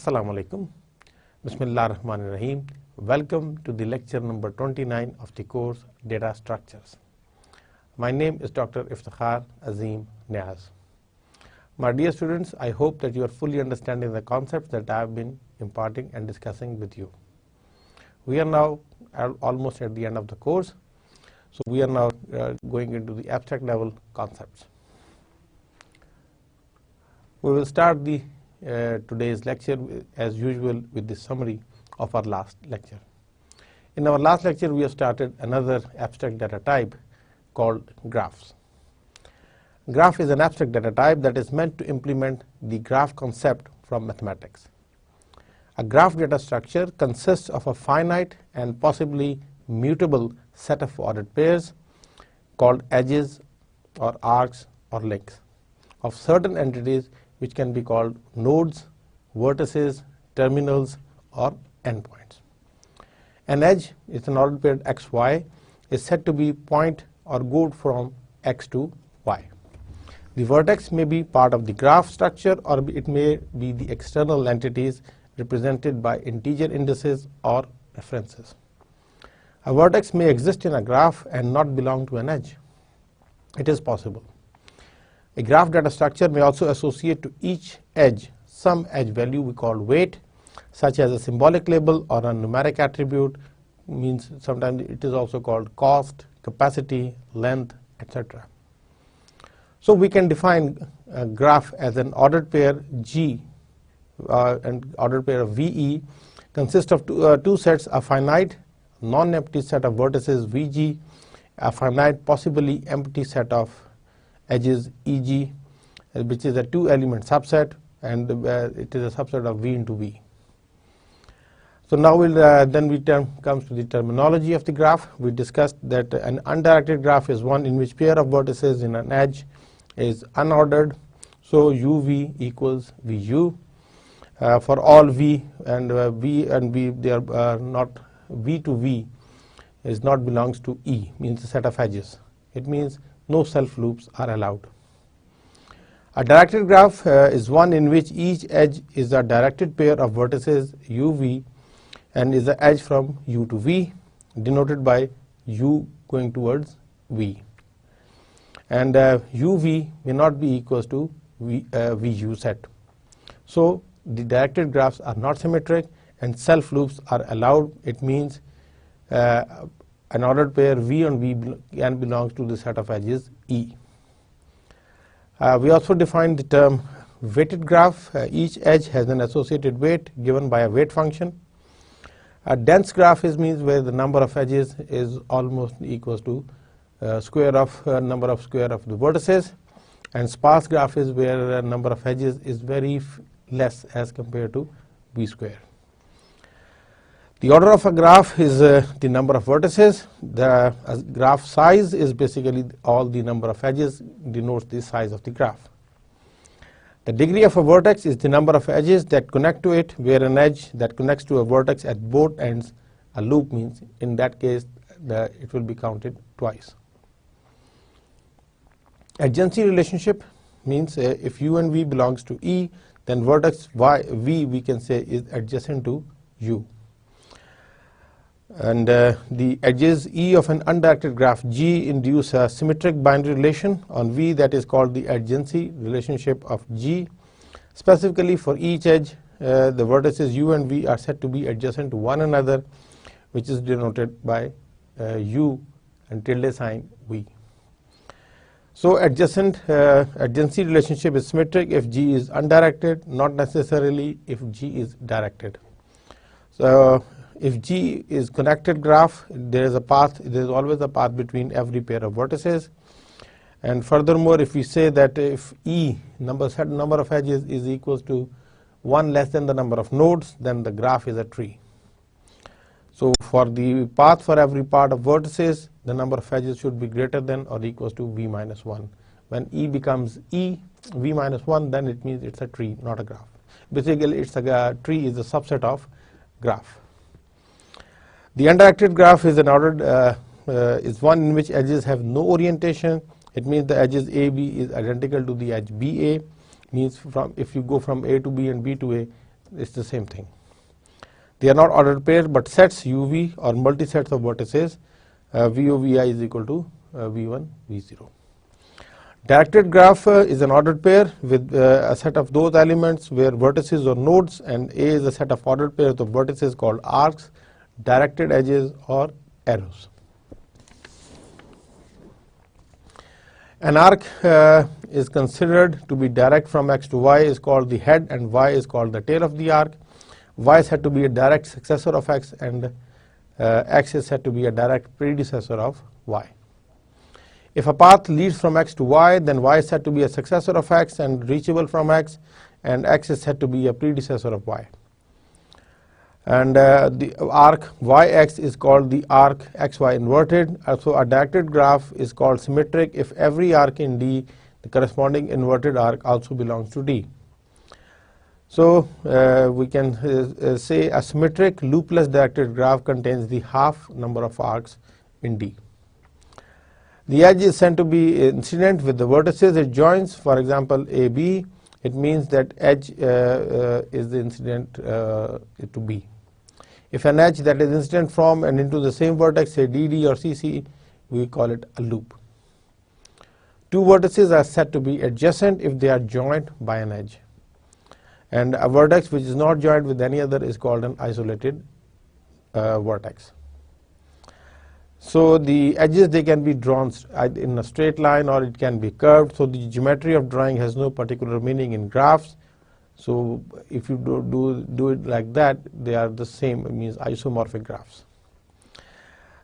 Assalamu alaikum. Bismillah ar-Rahman ar-Rahim. Welcome to the lecture number 29 of the course Data Structures. My name is Dr. Iftikhar Azim Niaz. My dear students, I hope that you are fully understanding the concepts that I have been imparting and discussing with you. We are now almost at the end of the course, so we are now going into the abstract level concepts. We will start the today's lecture as usual with the summary of our last lecture. In our last lecture, we have started another abstract data type called graphs. Graph is an abstract data type that is meant to implement the graph concept from mathematics. A graph data structure consists of a finite and possibly mutable set of ordered pairs called edges or arcs or links of certain entities which can be called nodes, vertices, terminals, or endpoints. An edge is an ordered pair xy is said to be point or go from x to y. The vertex may be part of the graph structure, or it may be the external entities represented by integer indices or references. A vertex may exist in a graph and not belong to an edge. It is possible. A graph data structure may also associate to each edge some edge value we call weight, such as a symbolic label or a numeric attribute, means sometimes it is also called cost, capacity, length, etc. So we can define a graph as an ordered pair G and ordered pair of VE consists of two sets: a finite non-empty set of vertices VG, a finite possibly empty set of edges EG, which is a two-element subset, and it is a subset of V into V. So now comes to the terminology of the graph. We discussed that an undirected graph is one in which pair of vertices in an edge is unordered. So UV equals VU for all V and V and V. They are not V to V is not belongs to E, means a set of edges. It means no self loops are allowed. A directed graph is one in which each edge is a directed pair of vertices UV and is the edge from U to V, denoted by U going towards V. And UV may not be equals to VU set. So the directed graphs are not symmetric and self loops are allowed. It means an ordered pair V on V can belongs to the set of edges E. We also define the term weighted graph. Each edge has an associated weight given by a weight function. A dense graph means where the number of edges is almost equals to square of number of square of the vertices, and sparse graph is where the number of edges is very less as compared to V square. The order of a graph is the number of vertices. The graph size is basically all the number of edges denotes the size of the graph. The degree of a vertex is the number of edges that connect to it, where an edge that connects to a vertex at both ends, a loop means in that case it will be counted twice. Adjacency relationship means if U and V belongs to E, then vertex V we can say is adjacent to U. And the edges E of an undirected graph G induce a symmetric binary relation on V that is called the adjacency relationship of G. Specifically for each edge, the vertices U and V are said to be adjacent to one another, which is denoted by U and tilde sign V. So adjacency relationship is symmetric if G is undirected, not necessarily if G is directed. So if G is connected graph, there is always a path between every pair of vertices. And furthermore, if we say that if E number of edges is equals to 1 less than the number of nodes, then the graph is a tree. So for the path for every part of vertices, the number of edges should be greater than or equals to V minus 1. When E becomes V minus 1, then it means it's a tree, not a graph. Basically, it's a tree is a subset of graph. The undirected graph is an ordered is one in which edges have no orientation. It means the edges AB is identical to the edge BA. Means if you go from A to B and B to A, it's the same thing. They are not ordered pairs, but sets UV or multi-sets of vertices VOVI is equal to V1, V0. Directed graph is an ordered pair with a set of those elements where vertices or nodes, and A is a set of ordered pairs of vertices called arcs, directed edges or arrows. An arc is considered to be direct from X to Y is called the head, and Y is called the tail of the arc. Y is said to be a direct successor of X, and X is said to be a direct predecessor of Y. If a path leads from X to Y, then Y is said to be a successor of X and reachable from X, and X is said to be a predecessor of Y. And the arc YX is called the arc XY inverted. So a directed graph is called symmetric if every arc in D, the corresponding inverted arc, also belongs to D. So we can say a symmetric loopless directed graph contains the half number of arcs in D. The edge is said to be incident with the vertices it joins. For example, AB, it means that edge is the incident to B. If an edge that is incident from and into the same vertex, say DD or CC, we call it a loop. Two vertices are said to be adjacent if they are joined by an edge. And a vertex which is not joined with any other is called an isolated vertex. So the edges, they can be drawn in a straight line or it can be curved. So the geometry of drawing has no particular meaning in graphs. So if you do it like that, they are the same, it means isomorphic graphs.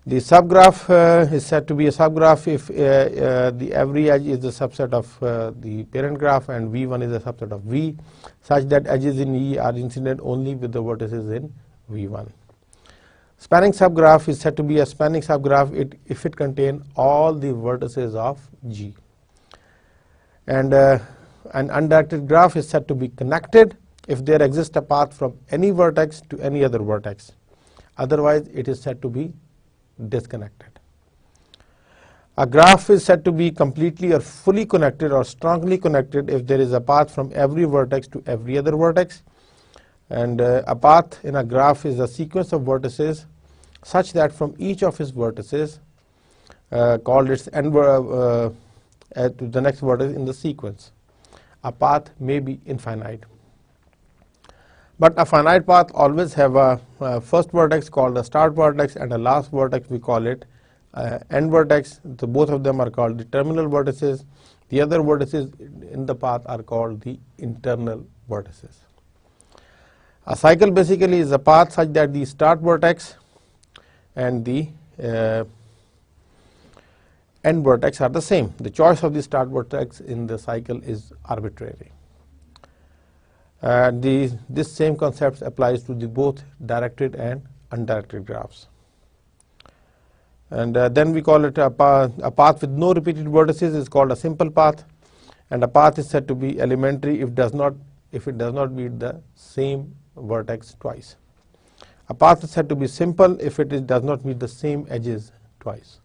The subgraph is said to be a subgraph if the every edge is the subset of the parent graph and V1 is a subset of V, such that edges in E are incident only with the vertices in V1. Spanning subgraph is said to be a spanning subgraph if it contains all the vertices of G. And an undirected graph is said to be connected if there exists a path from any vertex to any other vertex. Otherwise, it is said to be disconnected. A graph is said to be completely or fully connected or strongly connected if there is a path from every vertex to every other vertex. And a path in a graph is a sequence of vertices such that from each of its vertices called its end to the next vertex in the sequence. A path may be infinite. But a finite path always have a first vertex called the start vertex and a last vertex, we call it end vertex. So both of them are called the terminal vertices. The other vertices in the path are called the internal vertices. A cycle basically is a path such that the start vertex and the end vertex are the same. The choice of the start vertex in the cycle is arbitrary. This same concept applies to the both directed and undirected graphs. And then we call it a path with no repeated vertices is called a simple path, and a path is said to be elementary if it does not meet the same vertex twice. A path is said to be simple if it does not meet the same edges twice.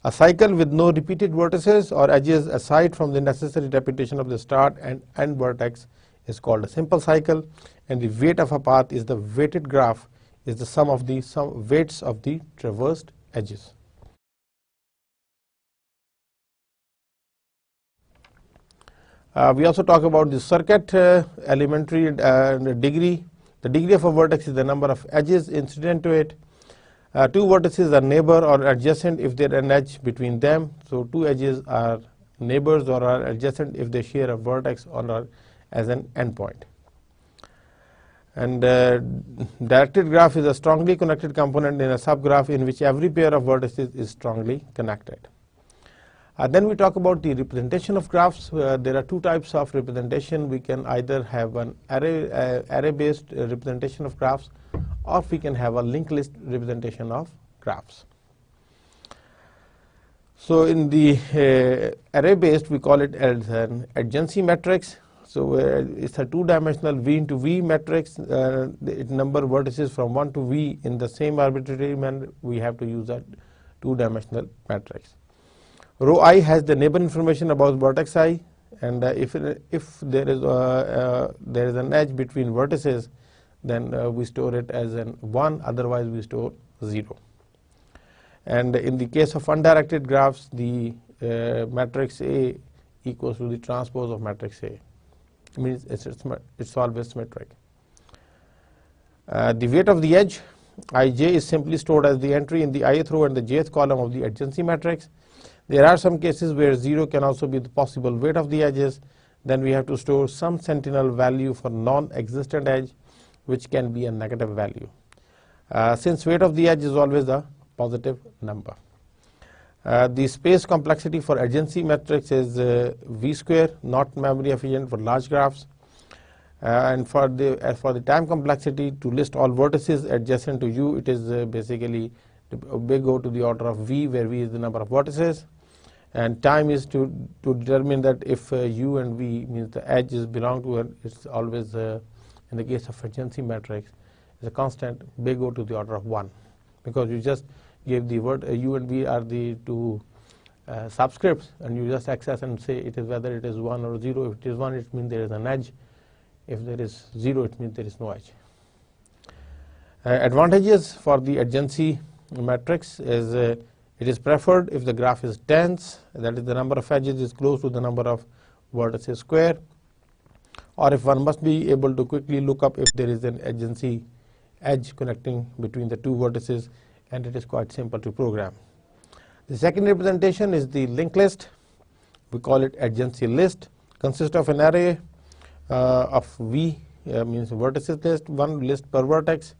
A cycle with no repeated vertices or edges aside from the necessary repetition of the start and end vertex is called a simple cycle, and the weight of a path is the weighted graph is the sum of the weights of the traversed edges. We also talk about the circuit elementary degree. The degree of a vertex is the number of edges incident to it. Two vertices are neighbor or adjacent if there is an edge between them. So two edges are neighbors or are adjacent if they share a vertex or as an endpoint. And directed graph is a strongly connected component in a subgraph in which every pair of vertices is strongly connected. Then we talk about the representation of graphs. There are two types of representation. We can either have an array-based representation of graphs, or we can have a linked list representation of graphs. So in the array-based, we call it as an adjacency matrix. So it's a two-dimensional V into V matrix. It number vertices from 1 to V in the same arbitrary manner. We have to use a two-dimensional matrix. Row I has the neighbor information about vertex I, and if there is an edge between vertices, then we store it as an 1, otherwise we store 0. And in the case of undirected graphs, the matrix A equals to the transpose of matrix A. It means it's always symmetric. The weight of the edge Ij is simply stored as the entry in the ith row and the jth column of the adjacency matrix. There are some cases where 0 can also be the possible weight of the edges. Then we have to store some sentinel value for non-existent edge, which can be a negative value. Since weight of the edge is always a positive number. The space complexity for adjacency matrix is V square, not memory efficient for large graphs. And for the time complexity, to list all vertices adjacent to U, it is basically big O to the order of V, where V is the number of vertices. And time is to determine that if U and V means the edges belong to it, it's always, in the case of adjacency matrix, is a constant big O to the order of 1. Because you just gave the word U and V are the two subscripts, and you just access and say it is whether it is 1 or 0. If it is 1, it means there is an edge. If there is 0, it means there is no edge. Advantages for the adjacency matrix is it is preferred if the graph is dense, that is the number of edges is close to the number of vertices square, or if one must be able to quickly look up if there is an adjacency edge connecting between the two vertices, and it is quite simple to program. The second representation is the linked list. We call it adjacency list. Consists of an array of V, means vertices list, one list per vertex,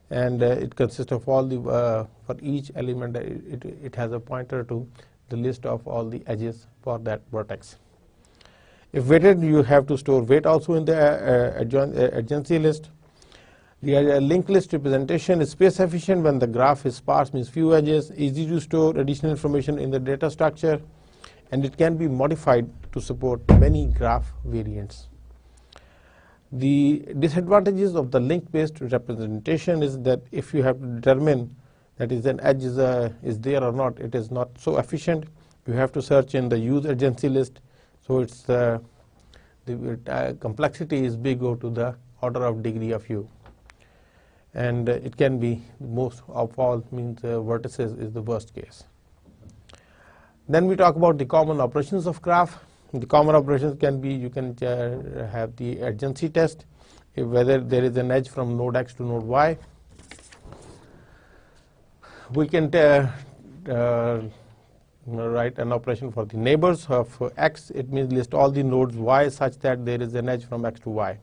and it consists of all the for each element it has a pointer to the list of all the edges for that vertex. If weighted, you have to store weight also in the adjacency list. The linked list representation is space efficient when the graph is sparse, means few edges, easy to store additional information in the data structure, and it can be modified to support many graph variants. The disadvantages of the link-based representation is that if you have to determine that is an edge is there or not, it is not so efficient. You have to search in the use adjacency list, so it's the complexity is big O to the order of degree of U, and it can be most of all, means vertices is the worst case. Then we talk about the common operations of graph. The common operations can be, you can have the adjacency test, whether there is an edge from node X to node Y. We can write an operation for the neighbors of X. It means list all the nodes Y such that there is an edge from X to Y.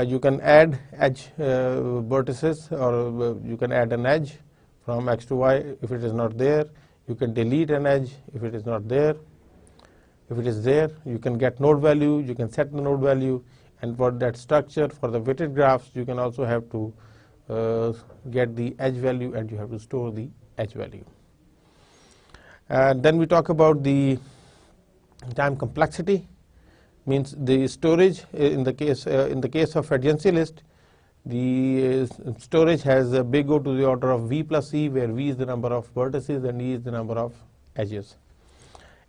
You can add edge vertices, or you can add an edge from X to Y if it is not there. You can delete an edge if it is not there. If it is there, you can get node value, you can set the node value, and for that structure, for the weighted graphs, you can also have to get the edge value, and you have to store the edge value. And then we talk about the time complexity, means the storage in the case of adjacency list. The storage has a big O to the order of V plus E, where V is the number of vertices and E is the number of edges.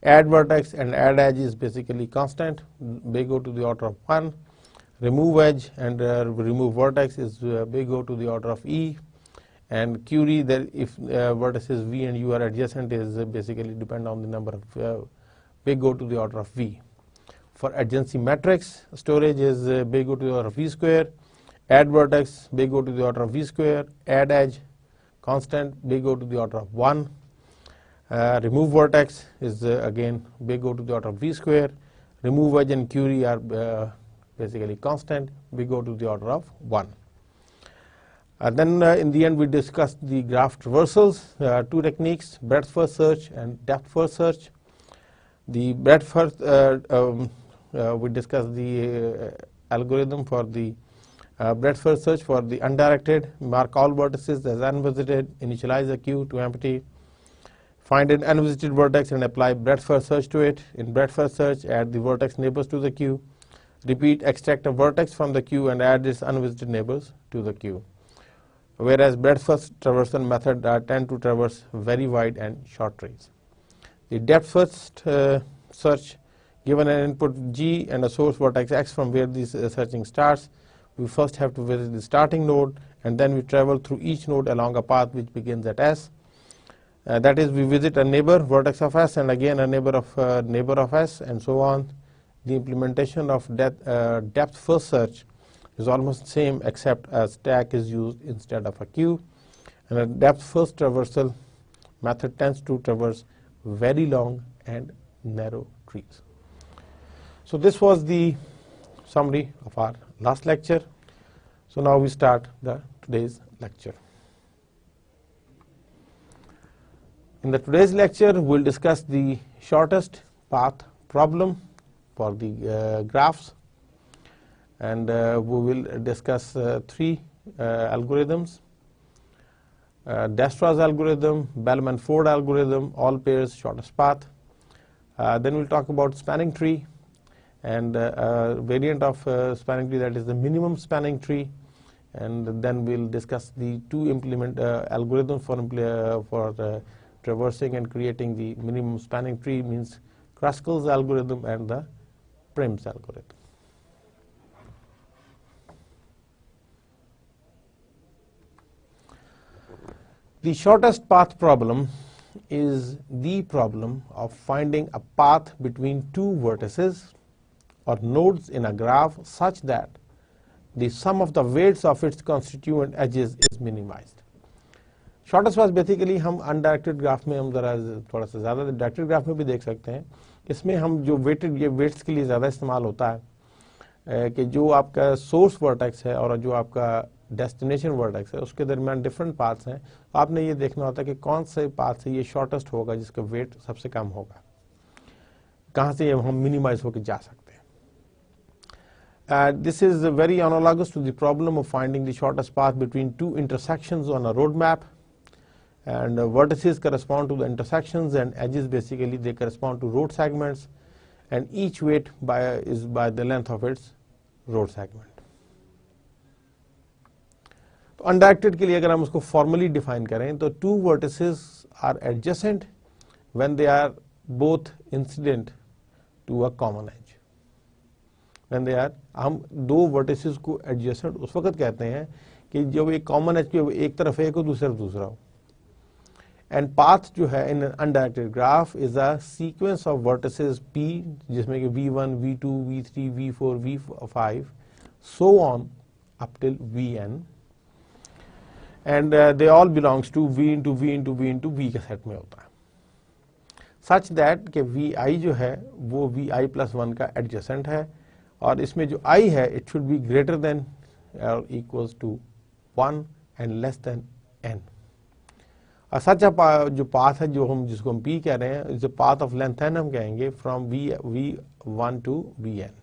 Add vertex and add edge is basically constant, big O to the order of 1. Remove edge and remove vertex is big O to the order of E. And query, that if vertices V and U are adjacent, is basically depend on the number of big O to the order of V. For adjacency matrix, storage is big O to the order of V square. Add vertex, big O to the order of V square. Add edge, constant, big O to the order of 1. Remove vertex is again big O to the order of V square. Remove edge and query are basically constant, big O to the order of 1. Then in the end, we discussed the graph traversals, two techniques, breadth first search and depth first search. The breadth first, we discussed the algorithm for the breadth first search for the undirected, mark all vertices as unvisited, initialize a queue to empty. Find an unvisited vertex and apply breadth first search to it. In breadth first search, add the vertex neighbors to the queue. Repeat, extract a vertex from the queue and add its unvisited neighbors to the queue. Whereas breadth first traversal method tend to traverse very wide and short trees. The depth first search Given an input G and a source vertex X from where this searching starts, we first have to visit the starting node, and then we travel through each node along a path which begins at S. That is, we visit a neighbor vertex of S and again a neighbor of S, and so on. The implementation of depth first search is almost the same, except a stack is used instead of a queue. And a depth first traversal method tends to traverse very long and narrow trees. So this was the summary of our last lecture. So now we start today's lecture. In today's lecture, we'll discuss the shortest path problem for the graphs, and we will discuss three algorithms: Dijkstra's algorithm, Bellman-Ford algorithm, all pairs shortest path. Then we'll talk about spanning tree and a variant of spanning tree, that is the minimum spanning tree. And then we'll discuss the two algorithms for traversing and creating the minimum spanning tree, means Kruskal's algorithm and the Prim's algorithm. The shortest path problem is the problem of finding a path between two vertices or nodes in a graph such that the sum of the weights of its constituent edges is minimized. Shortest path basically हम undirected graph में हम ज़रा थोड़ा सा ज़्यादा, directed graph में भी देख सकते हैं। इसमें हम जो ये वेट्स के लिए ज़्यादा इस्तेमाल होता है कि जो आपका सोर्स वर्टेक्स है और जो आपका डेस्टिनेशन वर्टेक्स है उसके दरमियान डिफरेंट पाथ्स हैं। आपने ये देखना होता है कि कौन से पाथ से ये शॉर्टेस्ट होगा जिसका वेट सबसे कम होगा, कहाँ से हम मिनिमाइज होकर जा सकते हैं। This is very analogous to the problem of finding the shortest path between two intersections on a road map. And vertices correspond to the intersections, and edges basically they correspond to road segments, and each weight is by the length of its road segment. तो undirected के लिए अगर हम उसको formally define करें तो two vertices are adjacent when they are both incident to a common edge. When they are, हम दो vertices को adjacent उस वक्त कहते हैं कि जब एक common edge पे एक तरफ एक हो दूसरा हो। And path जो है in an undirected graph is a sequence of vertices P, जिसमें कि V1, V2, V3, V4, V5, so on up till Vn, and they all belongs to V into V into V into V के set में होता है, such that कि Vi जो है वो Vi plus 1 का adjacent है, और इसमें जो I है it should be greater than or equals to 1 and less than n. सच जो पाथ है जो हम जिसको हम P कह रहे हैं is path of length n हम कहेंगे फ्रॉम V1 टू Vn,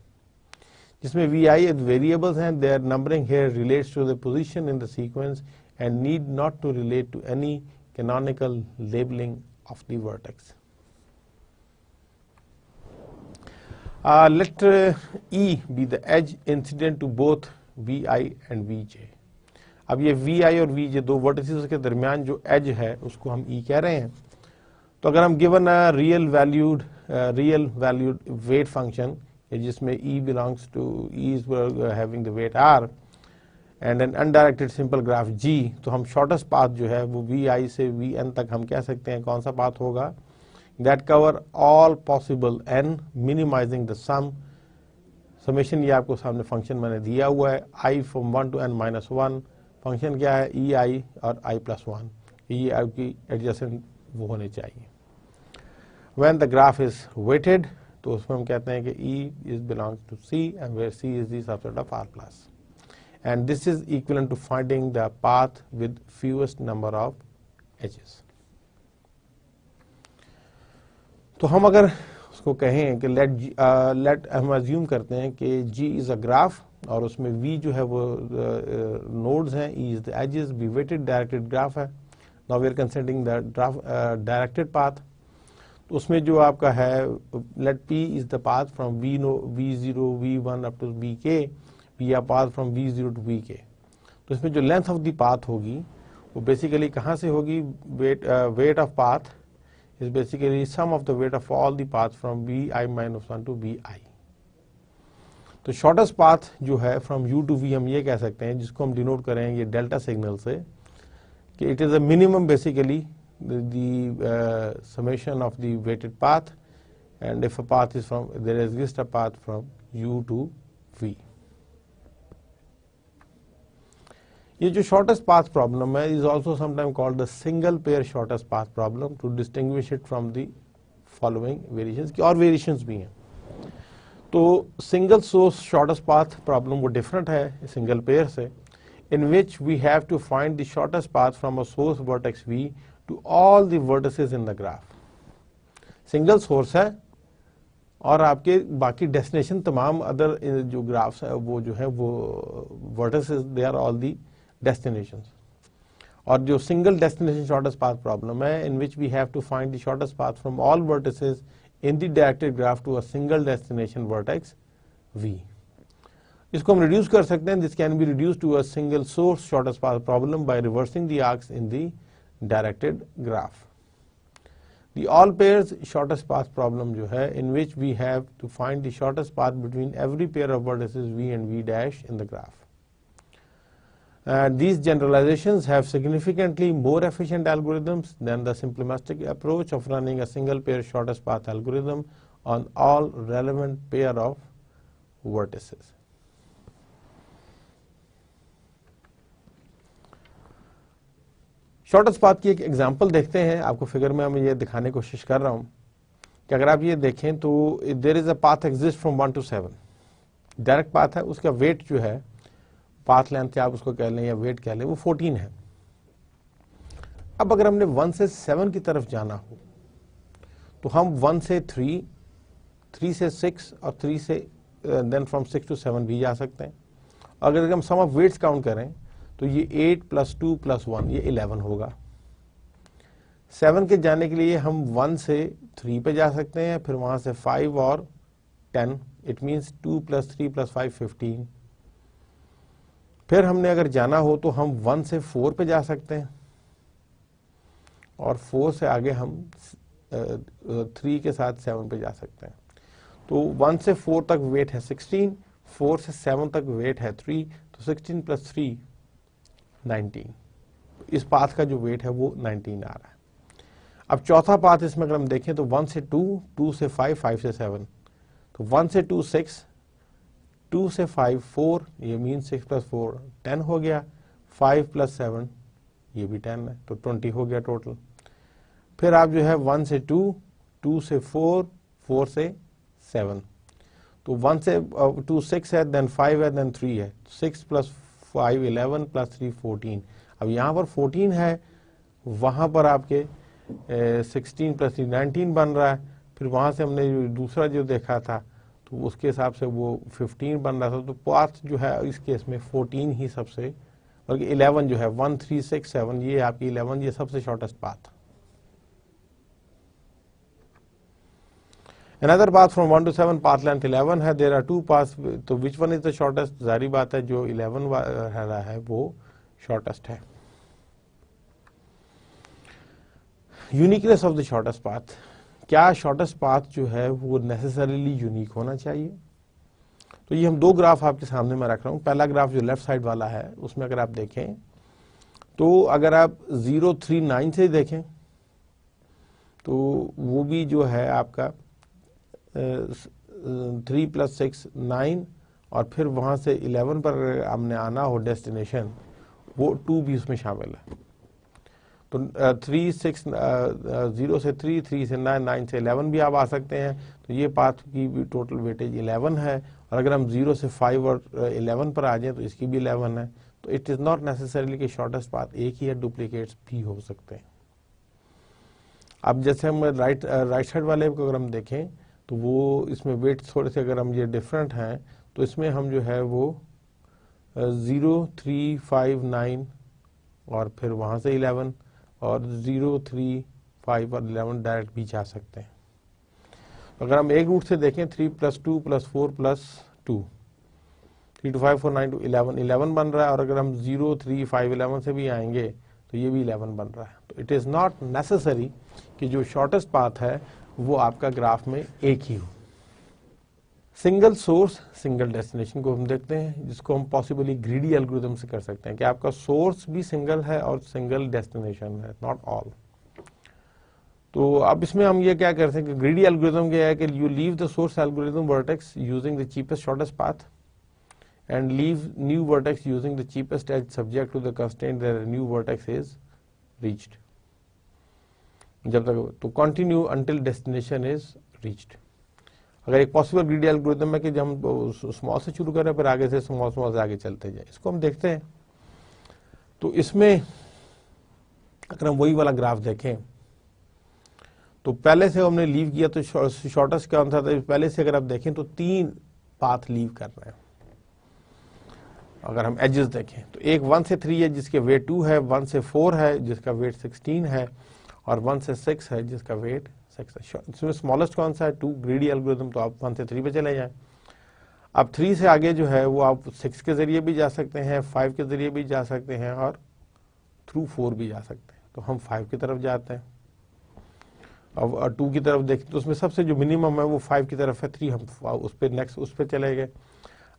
जिसमें Vi वेरिएबल्स हैं, their numbering here relates to the position in the sequence and need not to relate to any canonical labeling of the vertex. Let E be the edge incident to both Vi and Vj. अब ये Vi और Vj दो vertices के दरमियान जो as है उसको हम E कह रहे हैं। तो अगर हम given a real valued weight function जिसमें E belongs to E is having the weight R and an undirected simple graph G, तो हम शॉर्टेस्ट पाथ जो है वो Vi से Vn तक हम कह सकते हैं कौन सा पाथ होगा, that cover all possible n minimizing the sum. Summation ये आपको सामने फंक्शन मैंने दिया हुआ है, I from 1 to n minus 1, function क्या है Ei और I plus 1, ये आपकी एडजेसेंट वो होने चाहिए। When the graph is weighted, तो उसमें हम कहते हैं कि E is belongs to C and where C is the subset of R plus, and this is equivalent to finding the path with fewest number of edges. तो हम अगर उसको कहें कि let हम assume करते हैं कि G is a graph और उसमें V जो है वो नोड्स हैं, E is the edges, B weighted directed graph है। Now we are considering the directed path, तो उसमें जो आपका है let P is the path from V0, V1 up to Vk, P a path from V0 to Vk। तो इसमें जो length of the path होगी वो बेसिकली कहाँ से होगी, weight of path is basically sum of the weight of all the paths from bi minus 1 to bi. तो shortest path जो है फ्रॉम u टू v हम ये कह सकते हैं, जिसको हम डिनोट करें ये डेल्टा सिग्नल से, कि it is a minimum basically the summation of the weighted path, and if a path is from there exist a path from u to v. ये जो शॉर्टेस्ट पाथ प्रॉब्लम है is also sometime called the single pair shortest path problem to distinguish it from the following variations, की और variations भी हैं. तो single source shortest path problem वो different है सिंगल पेयर से, इन which we have to find the shortest path from a source vertex v to all the vertices in the graph. Single source है और आपके बाकी डेस्टिनेशन तमाम other जो graphs है वो जो है वो vertices they are all the destinations. और जो single destination shortest path problem है in which we have to find the shortest path from all vertices in the directed graph to a single destination vertex v. इसको हम reduce कर सकते हैं. This can be reduced to a single source shortest path problem by reversing the arcs in the directed graph. The all pairs shortest path problem जो है in which we have to find the shortest path between every pair of vertices v and v dash in the graph. These generalizations have significantly more efficient algorithms than the simplistic approach of running a single pair shortest path algorithm on all relevant pair of vertices. Shortest path की एक example देखते हैं. आपको figure में मैं ये दिखाने की कोशिश कर रहा हूं कि अगर आप ये देखें तो there is a path exist from 1 to 7. Direct path है, उसका वेट जो है पाथ लेंथ आप उसको कह लें या वेट कह लें वो 14 है. अब अगर हमने 1 से 7 की तरफ जाना हो तो हम 1 से 3, 3 से 6 और 3 से देन फ्रॉम 6 to 7 भी जा सकते हैं. अगर हम सम ऑफ वेट्स काउंट करें तो ये 8 + 2 + 1 ये 11 होगा. 7 के जाने के लिए हम 1 से 3 पे जा सकते हैं, फिर वहां से 5 और 10. It means 2 + 3 + 5 15. फिर हमने अगर जाना हो तो हम 1 से 4 पे जा सकते हैं और 4 से आगे हम 3 के साथ 7 पे जा सकते हैं. तो 1 से 4 तक वेट है 16, 4 से 7 तक वेट है 3, तो 16 + 3 19. इस पाथ का जो वेट है वो 19 आ रहा है. अब चौथा पाथ इसमें अगर हम देखें तो 1 से 2, 2 से 5, 5 से 7, तो 1 से 2 6, 2 से 5 4, ये मीन 6 + 4 10 हो गया. 5 + 7 ये भी 10 है, तो 20 हो गया टोटल. फिर आप जो है 1 से 2, 2 से 4, 4 से 7, तो 1 से 2 6 है, देन 5 है, देन 3 है. 6 + 5 11 + 3 14. अब यहाँ पर 14 है, वहाँ पर आपके 16 + 3 19 बन रहा है. फिर वहाँ से हमने दूसरा जो देखा था तो उसके हिसाब से वो 15 बन रहा था. तो पाथ जो है इस केस में 14 ही सबसे, बल्कि 11 जो है 1 3 6 7 ये आपकी 11 ये सबसे shortest path. Another path from 1 to 7 path length 11 है. There are two paths, तो which one is the shortest? जारी बात है जो 11 वाला है वो shortest है. Uniqueness of the shortest path. क्या शॉर्टेस्ट पाथ जो है वो नेसेसरीली यूनिक होना चाहिए? तो ये हम दो ग्राफ आपके सामने मैं रख रहा हूँ. पहला ग्राफ जो लेफ्ट साइड वाला है उसमें अगर आप देखें तो अगर आप 0 3 9 से देखें तो वो भी जो है आपका 3 + 6 9 और फिर वहाँ से 11 पर हमने आना हो डेस्टिनेशन, वो 2 भी उसमें शामिल है. तो 3 6 0 से 3, 3 से 9, 9 से 11 भी आप आ सकते हैं. तो ये पाथ की भी टोटल वेटेज 11 है. और अगर हम 0 से 5 और 11 पर आ जाएं तो इसकी भी 11 है. तो इट इज़ नॉट नेसेसरीली कि शॉर्टेस्ट पाथ एक ही है, डुप्लीकेट्स भी हो सकते हैं. अब जैसे हम राइट साइड वाले को अगर हम देखें तो वो इसमें वेट थोड़े से अगर हम ये डिफरेंट हैं तो इसमें हम जो है वो 0 3 5 9 और फिर वहाँ से 11 और 0 3 5 और 11 डायरेक्ट भी जा सकते हैं. अगर हम एक रूट से देखें 3 + 2 + 4 + 2, 3 to 5 4 9 to 11 11 बन रहा है. और अगर हम 0 3 5 11 से भी आएंगे तो ये भी 11 बन रहा है। तो इट इज़ नॉट नेसेसरी कि जो शॉर्टेस्ट पाथ है वो आपका ग्राफ में एक ही हो। सिंगल सोर्स सिंगल डेस्टिनेशन को हम देखते हैं, जिसको हम पॉसिबली ग्रीडी एल्गोरिथम से कर सकते हैं कि आपका सोर्स भी सिंगल है और सिंगल डेस्टिनेशन है, नॉट ऑल। तो अब इसमें हम ये क्या कर सकते हैं, ग्रीडी एल्गोरिथम क्या है कि you leave the source algorithm vertex using the cheapest shortest path and leave new vertex using the cheapest edge subject to the constraint that a new vertex is reached. जब तक तो continue until destination is reached. अगर एक possible greedy algorithm है कि जब हम small से शुरू करें फिर आगे से स्मॉल से आगे चलते जाए, इसको हम देखते हैं। तो इसमें अगर हम वही वाला ग्राफ देखें तो पहले से हमने लीव किया तो शॉर्टेस्ट कौन सा था, पहले से अगर आप देखें तो 3 पाथ लीव कर रहे हैं। अगर हम एजेस देखें तो एक 1 से 3 है जिसके वेट 2 है, 1 से 4 है जिसका वेट 16 है और 1 से 6 है जिसका वेट 6 है। इसमें स्मॉलेस्ट कौन सा है, 2 ग्रीडी एल्गोरिथम, तो आप 1 से 3 पे चले जाएं। अब 3 से आगे जो है वो आप 6 के जरिए भी जा सकते हैं, 5 के जरिए भी जा सकते हैं और थ्रू 4 भी जा सकते हैं। तो हम 5 की तरफ जाते हैं। अब 2 की तरफ देखें तो उसमें सबसे जो मिनिमम है वो 5 की तरफ है, 3 हम उस पर नेक्स्ट उस पर चले गए।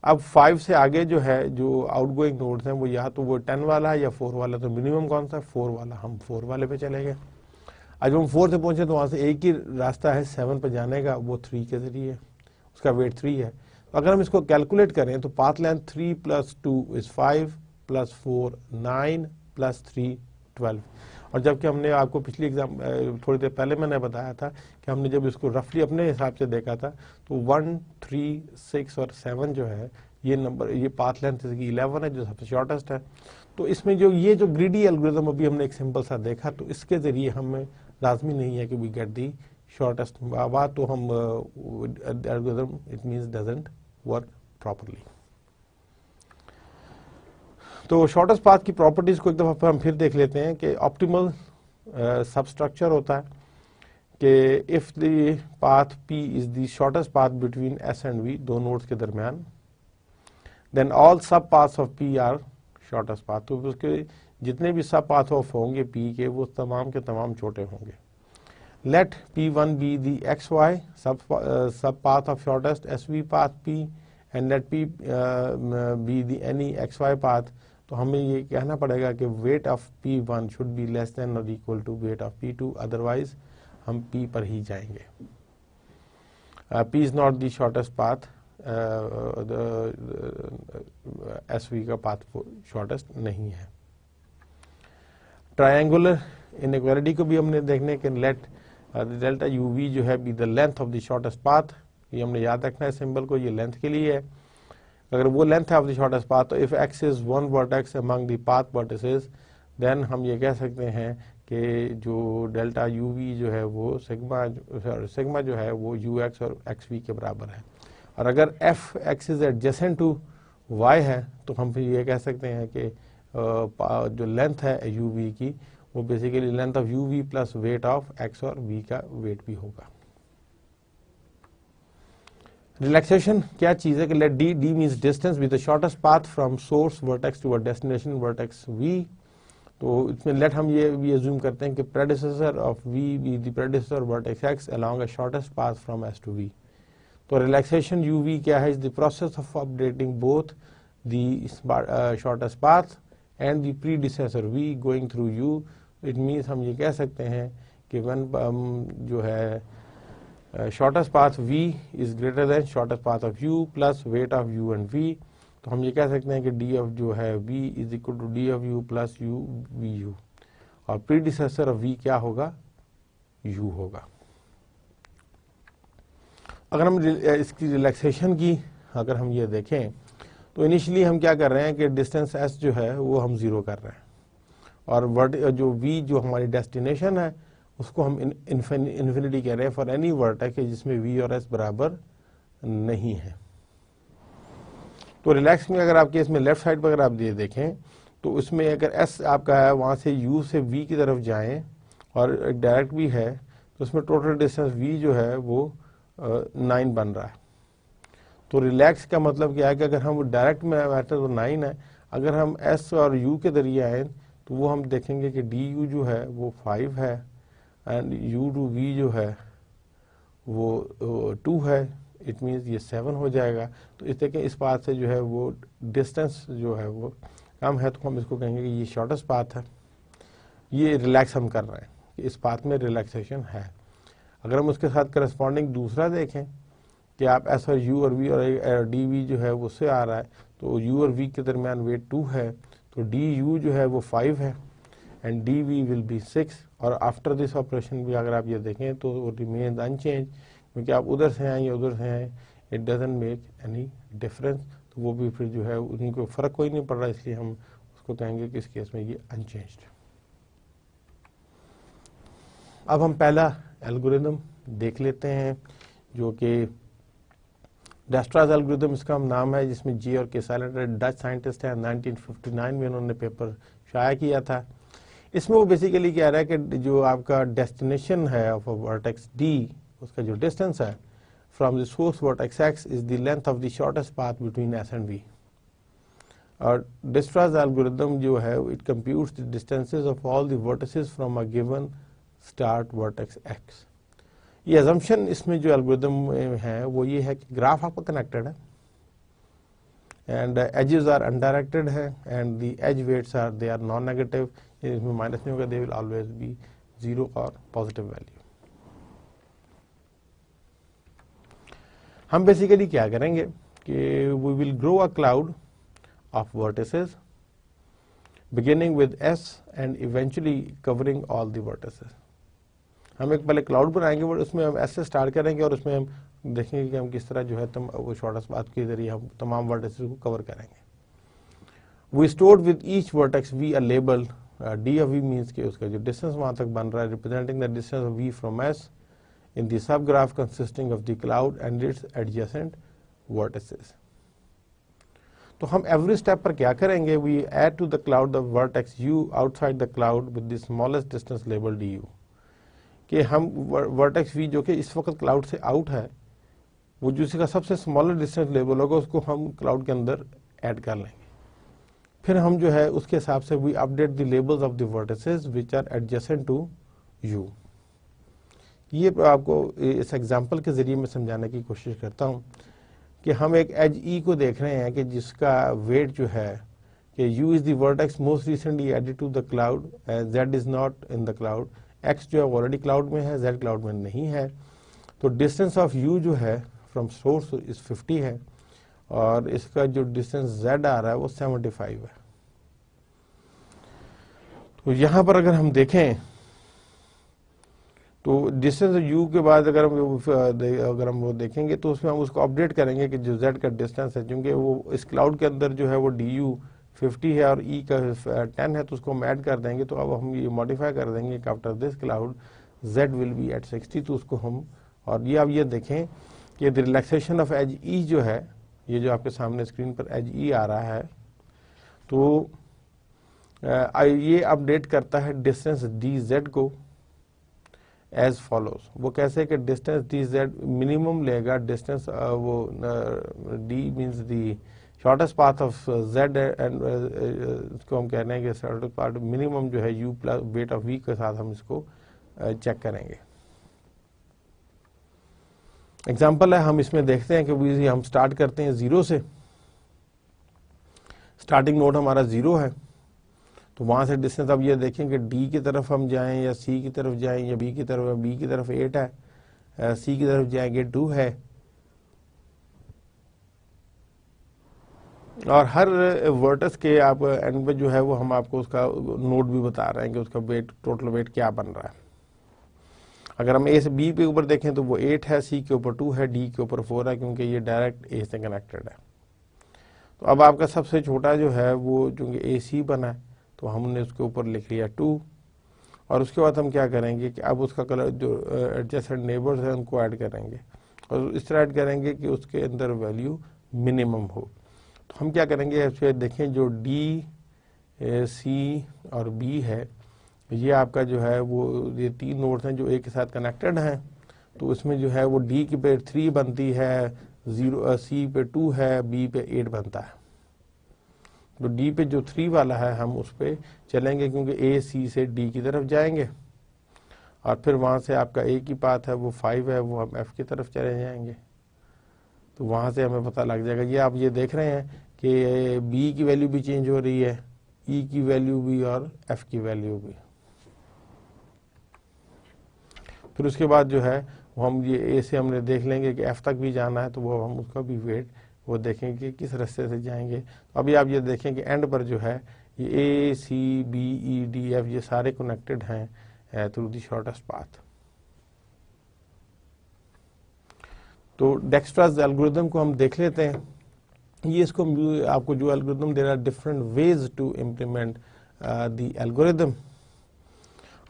अब 5 से आगे जो है जो आउटगोइंग नोड्स हैं वो या तो वो 10 वाला है या 4 वाला, तो मिनिमम कौन सा है, 4 वाला, हम 4 वाले पे चले गए। आज हम 4 से पहुंचे तो वहां से एक ही रास्ता है 7 पे जाने का, वो 3 के जरिए, उसका वेट 3 है। तो अगर हम इसको कैलकुलेट करें तो पाथ लेंथ 3 + 2 = 5 + 4 9 + 3 12। और जबकि हमने आपको पिछली एग्जाम थोड़ी देर पहले मैंने बताया था कि हमने जब इसको रफली अपने हिसाब से देखा था तो 1 3 6 और 7 जो है ये नंबर, ये पाथ लेंथ 11 है जो सबसे शॉर्टेस्ट है। तो इसमें जो ये जो ग्रीडी एल्गोरिथम अभी हमने एक सिंपल सा देखा, तो इसके जरिए हमें लाजमी नहीं है कि वी गेट दी शॉर्टेस्ट बात, तो हम algorithm it means doesn't work properly. तो शॉर्टेस्ट पाथ की प्रॉपर्टीज को एक दफा हम फिर देख लेते हैं कि ऑप्टिमल सबस्ट्रक्चर होता है कि if the path P is the shortest path between S and V, दो नोड्स के दरमियान, देन ऑल सब paths of P are shortest path. तो उसके जितने भी सब पाथ ऑफ होंगे P के वो तमाम के तमाम छोटे होंगे। Let P1 be the XY sub path of shortest SV path P and let P be the any XY path. तो हमें ये कहना पड़ेगा कि weight of P1 should be less than और equal to weight of P2, otherwise हम P पर ही जाएंगे। P is not the shortest path, SV का पाथ शॉर्टेस्ट नहीं है। ट्रायंगुलर इनइक्वालिटी को भी हमने देखने के लेट डेल्टा UV जो है be the length of the shortest path, ये हमने याद रखना है सिंबल को, ये लेंथ के लिए है। अगर वो लेंथ है ऑफ द शॉर्टेस्ट पाथ, तो if x is one vertex among the path vertices, then हम ये कह सकते हैं कि जो डेल्टा UV जो है वो सिग्मा जो है वो UX और XV के बराबर है। और अगर f(x) is adjacent to y है तो हम फिर ये कह सकते हैं कि जो लेंथ है UV की वो basically length of UV plus weight of x और v का वेट भी होगा। रिलैक्सेशन क्या चीज़ है कि let d means distance with the shortest path from source vertex to a destination vertex v। तो इसमें लेट हम ये भी अज्यूम करते हैं कि predecessor of v be the predecessor vertex x along a shortest path from s to v। तो relaxation UV क्या है, is the process of updating both the shortest path and the predecessor v going through u। It means हम ये कह सकते हैं कि one जो है shortest path v is greater than shortest path of u plus weight of u and v। तो हम ये कह सकते हैं कि d ऑफ जो है v is equal to d of u plus u vu, और प्रीडिसेसर ऑफ v क्या होगा, u होगा। अगर हम इसकी रिलैक्सेशन की अगर हम ये देखें तो इनिशियली हम क्या कर रहे हैं कि डिस्टेंस s जो है वो हम 0 कर रहे हैं, और जो v जो हमारी डेस्टिनेशन है उसको हम इन्फिनिटी कह रहे हैं फॉर एनी वर्टेक्स जिसमें v और s बराबर नहीं है। तो रिलैक्स में अगर आपके इसमें लेफ्ट साइड पर अगर आप ये देखें तो उसमें अगर s आपका है वहाँ से u से v की तरफ जाएं और डायरेक्ट भी है तो उसमें टोटल डिस्टेंस v जो है वो 9 बन रहा है। तो रिलैक्स का मतलब क्या है कि अगर हम डायरेक्ट में बैठे तो 9 है, अगर हम s और u के जरिए आए तो वो हम देखेंगे कि डी यू जो है वो 5 है एंड यू टू वी जो है वो 2 है, इट मीन्स ये 7 हो जाएगा। तो इस तरीके इस पाथ से जो है वो डिस्टेंस जो है वो कम है, तो हम इसको कहेंगे कि ये शॉर्टेस्ट पाथ है। ये रिलैक्स हम कर रहे हैं कि इस पाथ में रिलैक्सेशन है। अगर हम उसके साथ करस्पॉन्डिंग दूसरा देखें कि आप एस और यू और वी और डी वी जो है वो उससे आ रहा है, तो यू और वी के दरमियान वेट 2 है, तो डी यू जो है वो 5 है and D V will be 6। और आफ्टर दिस ऑपरेशन भी अगर आप ये देखें तो वो रिमेन अनचेंज, क्योंकि आप उधर से आए या उधर से आए, it doesn't make any difference. तो वो भी फिर जो है उनको फ़र्क कोई नहीं पड़ रहा, इसलिए हम उसको कहेंगे कि इस केस में ये अनचेंज्ड। अब हम पहला एल्गोरिदम देख लेते हैं जो कि डिजक्स्ट्रास एल्गोरिदम इसका हम नाम है, जिसमें जे और के साइलेंट डच साइंटिस्ट हैं, 1959 में उन्होंने पेपर शाया किया था। इसमें वो बेसिकली कह रहा है कि जो आपका डेस्टिनेशन है ऑफ वर्टेक्स डी, उसका जो डिस्टेंस है from the source vertex X is the length of the shortest path between S and V. और डिजक्स्ट्रास एल्गोरिदम जो है it computes the distances of all the vertices from a given start vertex X. ये assumption इसमें जो algorithm है वो ये है कि ग्राफ आपका कनेक्टेड है एंड एजेस आर अनडायरेक्टेड है and the edge weights are they are non negative, इसमें माइनस नहीं होगा, दे विल ऑलवेज बी 0 और पॉजिटिव वैल्यू। हम बेसिकली क्या करेंगे कि we will grow a cloud of vertices beginning with S and eventually covering all the vertices. हम एक पहले क्लाउड बनाएंगे और उसमें हम ऐसे स्टार्ट करेंगे और उसमें हम देखेंगे कि हम किस तरह जो है वो शॉर्टेस्ट पाथ के जरिए हम तमाम वर्टिसेस को कवर करेंगे। We stored with each vertex V a label D of V means के उसका जो डिस्टेंस वहां तक बन रहा है representing the distance of V from S in the subgraph consisting of the cloud and its adjacent vertices. तो हम एवरी स्टेप पर क्या करेंगे, we add to the cloud the vertex U outside the cloud with the smallest distance label D U, कि हम vertex we जो कि इस वक्त क्लाउड से आउट है, वो जो इसका सबसे स्मॉलर डिस्टेंस लेवल होगा उसको हम क्लाउड के अंदर ऐड कर लेंगे। फिर हम जो है उसके हिसाब से we update the labels of the vertices which are adjacent to U. ये आपको इस एग्जांपल के जरिए मैं समझाने की कोशिश करता हूँ कि हम एक एज ई को देख रहे हैं कि जिसका वेट जो है कि U is the vertex most recently added to the cloud, Z is not in the cloud, X जो है ऑलरेडी क्लाउड में है, जेड क्लाउड में नहीं है। तो डिस्टेंस ऑफ यू जो है फ्रॉम सोर्स इज 50 है और इसका जो डिस्टेंस जेड आ रहा है वो 75 है। तो यहां पर अगर हम देखें तो डिस्टेंस यू के बाद अगर हम वो देखेंगे तो उसमें हम उसको अपडेट करेंगे कि जो जेड का डिस्टेंस है, क्योंकि वो इस क्लाउड के अंदर जो है वो डी यू 50 है और ई का 10 है, तो उसको हम ऐड कर देंगे। तो अब हम ये मॉडिफाई कर देंगे कि after this cloud z will be at 60। तो उसको हम, और ये आप ये देखें कि द रिलैक्सेशन ऑफ एज ई जो है, ये जो आपके सामने स्क्रीन पर एज ई आ रहा है, तो ये अपडेट करता है डिस्टेंस डी जेड को एज फॉलोज। वो कैसे कि डिस्टेंस डी जेड मिनिमम लेगा डिस्टेंस, वो D means the shortest path of Z and इसको हम कह रहे हैं कि शॉर्टेस्ट पाथ मिनिमम जो है U plus weight of V के साथ हम इसको चेक करेंगे। एग्जाम्पल है, हम इसमें देखते हैं कि हम स्टार्ट करते हैं 0 से, स्टार्टिंग नोड हमारा 0 है, तो वहां से डिस्टेंस अब ये देखें कि डी की तरफ हम जाएं या सी की तरफ जाएं या बी की तरफ 8 है, सी की तरफ जाएंगे 2 है, और हर वर्टेक्स के आप एंड पे जो है वो हम आपको उसका नोड भी बता रहे हैं कि उसका वेट, टोटल वेट क्या बन रहा है। अगर हम ए से बी के ऊपर देखें तो वो 8 है, सी के ऊपर 2 है, डी के ऊपर 4 है, क्योंकि ये डायरेक्ट ए से कनेक्टेड है। तो अब आपका सबसे छोटा जो है वो चूंकि ए सी बना है तो हमने उसके ऊपर लिख लिया 2, और उसके बाद हम क्या करेंगे कि अब उसका कलर जो एडजेसेंट नेबर्स है उनको ऐड करेंगे और इस तरह ऐड करेंगे कि उसके अंदर वैल्यू मिनिमम हो। तो हम क्या करेंगे, फिर देखें जो डी सी और बी है, ये आपका जो है वो ये 3 नोड्स हैं जो एक के साथ कनेक्टेड हैं। तो इसमें जो है वो डी की पे 3 बनती है, 0 सी पे 2 है, बी पे 8 बनता है। तो डी पे जो 3 वाला है हम उस पर चलेंगे, क्योंकि ए सी से डी की तरफ जाएंगे, और फिर वहाँ से आपका ए की पाथ है वो 5 है, वो हम एफ की तरफ चले जाएंगे। तो वहाँ से हमें पता लग जाएगा। ये आप ये देख रहे हैं कि बी की वैल्यू भी चेंज हो रही है, ई की वैल्यू भी और एफ की वैल्यू भी। फिर उसके बाद जो है वो हम ये ए से हमने देख लेंगे कि एफ तक भी जाना है, तो वो हम उसका भी वेट वो देखेंगे कि किस रास्ते से जाएंगे। तो अभी आप ये देखें कि एंड पर जो है ये A C B E D F ये सारे कनेक्टेड हैं थ्रू द शॉर्टेस्ट पाथ। तो डेक्स्ट्रास एल्गोरिथम को हम देख लेते हैं। ये इसको आपको जो एल्गोरिथम दे रहा है, different ways to implement the algorithm,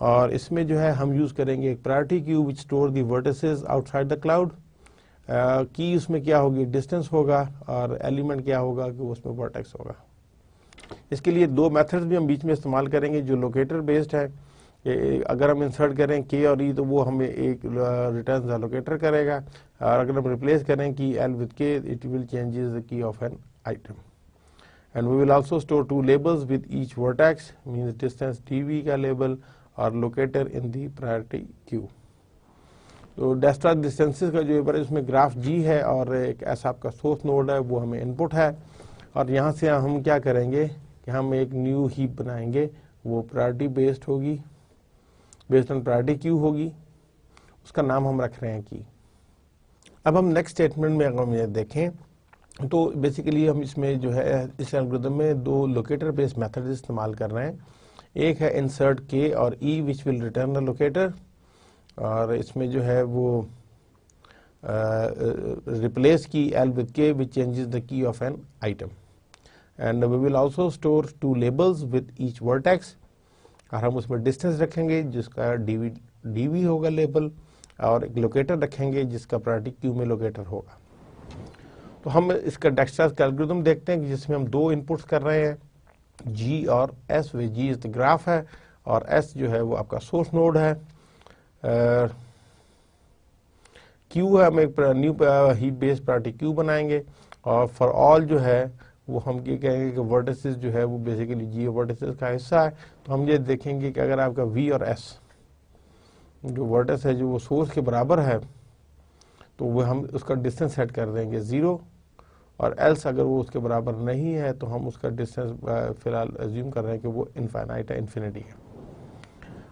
और इसमें जो है हम यूज करेंगे एक priority queue which store the vertices outside the cloud. की उसमें क्या होगी, डिस्टेंस होगा, और एलिमेंट क्या होगा कि उसमें वर्टेक्स होगा। इसके लिए 2 मेथड्स भी हम बीच में इस्तेमाल करेंगे जो लोकेटर बेस्ड है। अगर हम इंसर्ट करें के और ई तो वो हमें एक रिटर्न एलोकेटर करेगा, और अगर हम रिप्लेस करें key L with K it will changes the key of an item. And we will also store 2 labels with each vertex, means distance TV का लेबल और locator in the priority queue. तो Dijkstra distances का जो है उसमें graph जी है, और एक ऐसा आपका सोर्स नोड है वो हमें इनपुट है, और यहाँ से हम क्या करेंगे कि हम एक न्यू हीप बनाएंगे, वो प्रायोरिटी बेस्ड होगी, बेस्ड ऑन प्रायोरिटी क्यू होगी, उसका नाम हम रख रहे हैं की। अब हम नेक्स्ट स्टेटमेंट में अगर हम ये देखें तो बेसिकली हम इसमें जो है इस एल्गोरिथम में 2 लोकेटर बेस्ड मेथड इस्तेमाल कर रहे हैं। एक है इंसर्ट के और E which will return the locator, और इसमें जो है वो रिप्लेस की L with K which changes the key of an item. And we will also store 2 labels with each vertex, और हम उसमें डिस्टेंस रखेंगे जिसका डीवी होगा लेबल, और एक लोकेटर रखेंगे जिसका प्रायोरिटी क्यू में लोकेटर होगा। तो हम इसका डेक्स्ट्रा का एल्गोरिथम देखते हैं जिसमें हम 2 इनपुट्स कर रहे हैं, जी और S, where G is the graph है और एस जो है वो आपका सोर्स नोड है। क्यू है, हम एक new heap based priority queue बनाएंगे, और फॉर ऑल जो है वो हम ये कहेंगे कि वर्टिसेस जो है वो बेसिकली जी वर्टिसेस का हिस्सा है। तो हम ये देखेंगे कि अगर आपका वी और एस जो वर्टिस है जो वो सोर्स के बराबर है, तो वो हम उसका डिस्टेंस सेट कर देंगे 0, और एल्स अगर वो उसके बराबर नहीं है तो हम उसका डिस्टेंस फिलहाल अज्यूम कर रहे हैं कि वो इनफाइनाइट है, इन्फिनिटी है।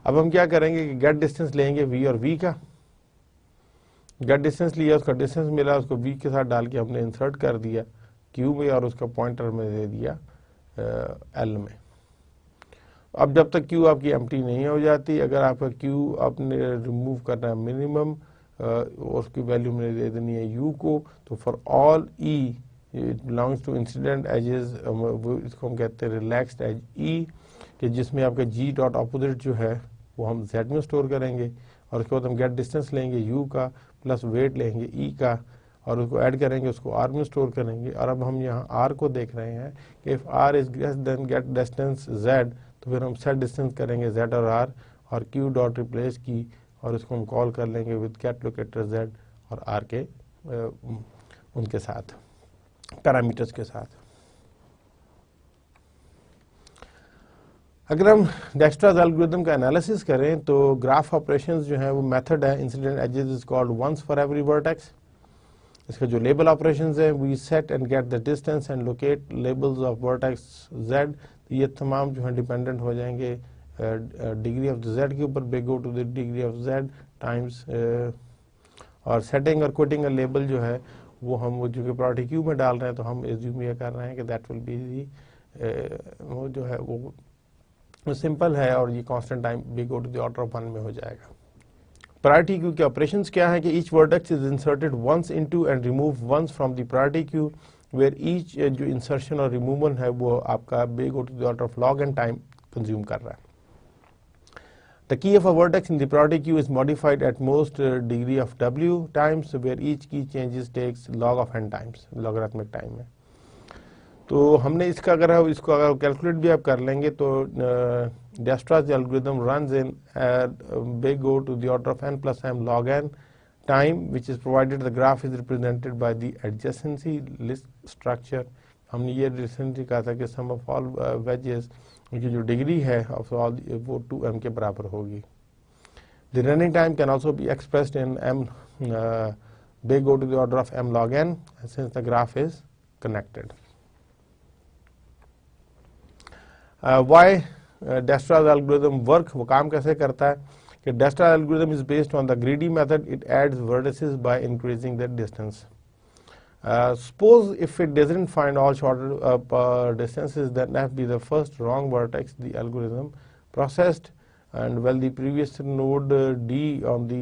अब हम क्या करेंगे कि गेट डिस्टेंस लेंगे वी और वी का, गेट डिस्टेंस लिया, उसका डिस्टेंस मिला, उसको वी के साथ डाल के हमने इंसर्ट कर दिया क्यू में, और उसका पॉइंटर में दे दिया एल में। अब जब तक क्यू आपकी एम्प्टी नहीं हो जाती, अगर आपका क्यू आपने रिमूव करना है मिनिमम, उसकी वैल्यू में दे देनी है यू को, तो for all E it belongs to incident edges, इसको हम कहते हैं रिलैक्स्ड एज ई, कि जिसमें आपका जी डॉट अपोजिट जो है वो हम जेड में स्टोर करेंगे, और उसके बाद हम गेट डिस्टेंस लेंगे यू का प्लस वेट लेंगे ई का, और उसको ऐड करेंगे, उसको आर में स्टोर करेंगे। और अब हम यहाँ आर को देख रहे हैं कि if R is greater than get distance Z, तो फिर हम सेट डिस्टेंस करेंगे जेड और आर, और क्यू डॉट रिप्लेस की, और इसको हम कॉल कर लेंगे विद गेट लोकेटर जेड और आर के उनके साथ पैरामीटर्स के साथ। अगर हम डेक्स्ट्रास एल्गोरिथम का एनालिसिस करें तो ग्राफ ऑपरेशंस जो है वो मेथड है incident edges is called once for every vertex. इसका जो लेबल ऑपरेशंस है, we set and get the distance and locate labels of vertex Z, तो ये तमाम जो है डिपेंडेंट हो जाएंगे डिग्री ऑफ द जेड के ऊपर, big O to the degree of Z times, और सेटिंग और कोटिंग का लेबल जो है वो हम वो जो कि प्रायोरिटी क्यू में डाल रहे हैं, तो हम एज्यूम ये कर रहे हैं कि दैट विल बी दी वो जो है वो सिंपल है, और ये constant time be go to the order of 1 में हो जाएगा। प्रायोरिटी क्यू के ऑपरेशंस क्या है कि each vertex is inserted once into and remove once from the priority queue, where each जो इंसर्शन और रिमूवल है वो आपका big O to the order of log and time consume कर रहा है। The key of a vertex in the priority queue is modified at most degree of w times, where each key changes takes log of n times, logarithmic time में। तो हमने इसका अगर इसको अगर कैलकुलेट भी आप कर लेंगे तो डेक्स्ट्रास algorithm runs in they go to the order of n plus m log n time, which is provided the graph is represented by the adjacency list structure हमने ये रिसेंटली कहा था कि सम ऑफ ऑल वेजेस की जो degree है of all वो 2m के बराबर होगी। The running time can also be expressed in m big O to the order of m log n since the graph is connected. Why Dijkstra's algorithm work? वो काम कैसे करता है कि Dijkstra's algorithm is based on the greedy method. It adds vertices by increasing their distance. Suppose if it doesn't find all shorter distances, then f be the first wrong vertex the algorithm processed, and well the previous node d on the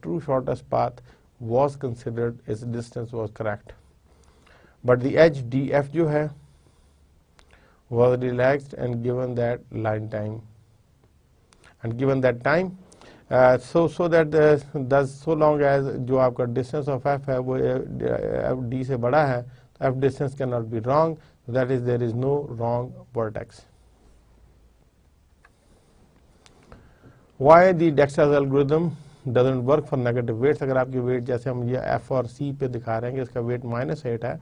true shortest path was considered, its distance was correct, but the edge df जो है was relaxed and given that line time, and given that time so long as जो आपका distance of f है वो d से बड़ा है, f distance cannot be wrong, that is there is no wrong vertex. Why the Dijkstra's algorithm doesn't work for negative weights? अगर आपकी weight जैसे हम ये f और c पे दिखा रहे हैं कि इसका weight -8 है,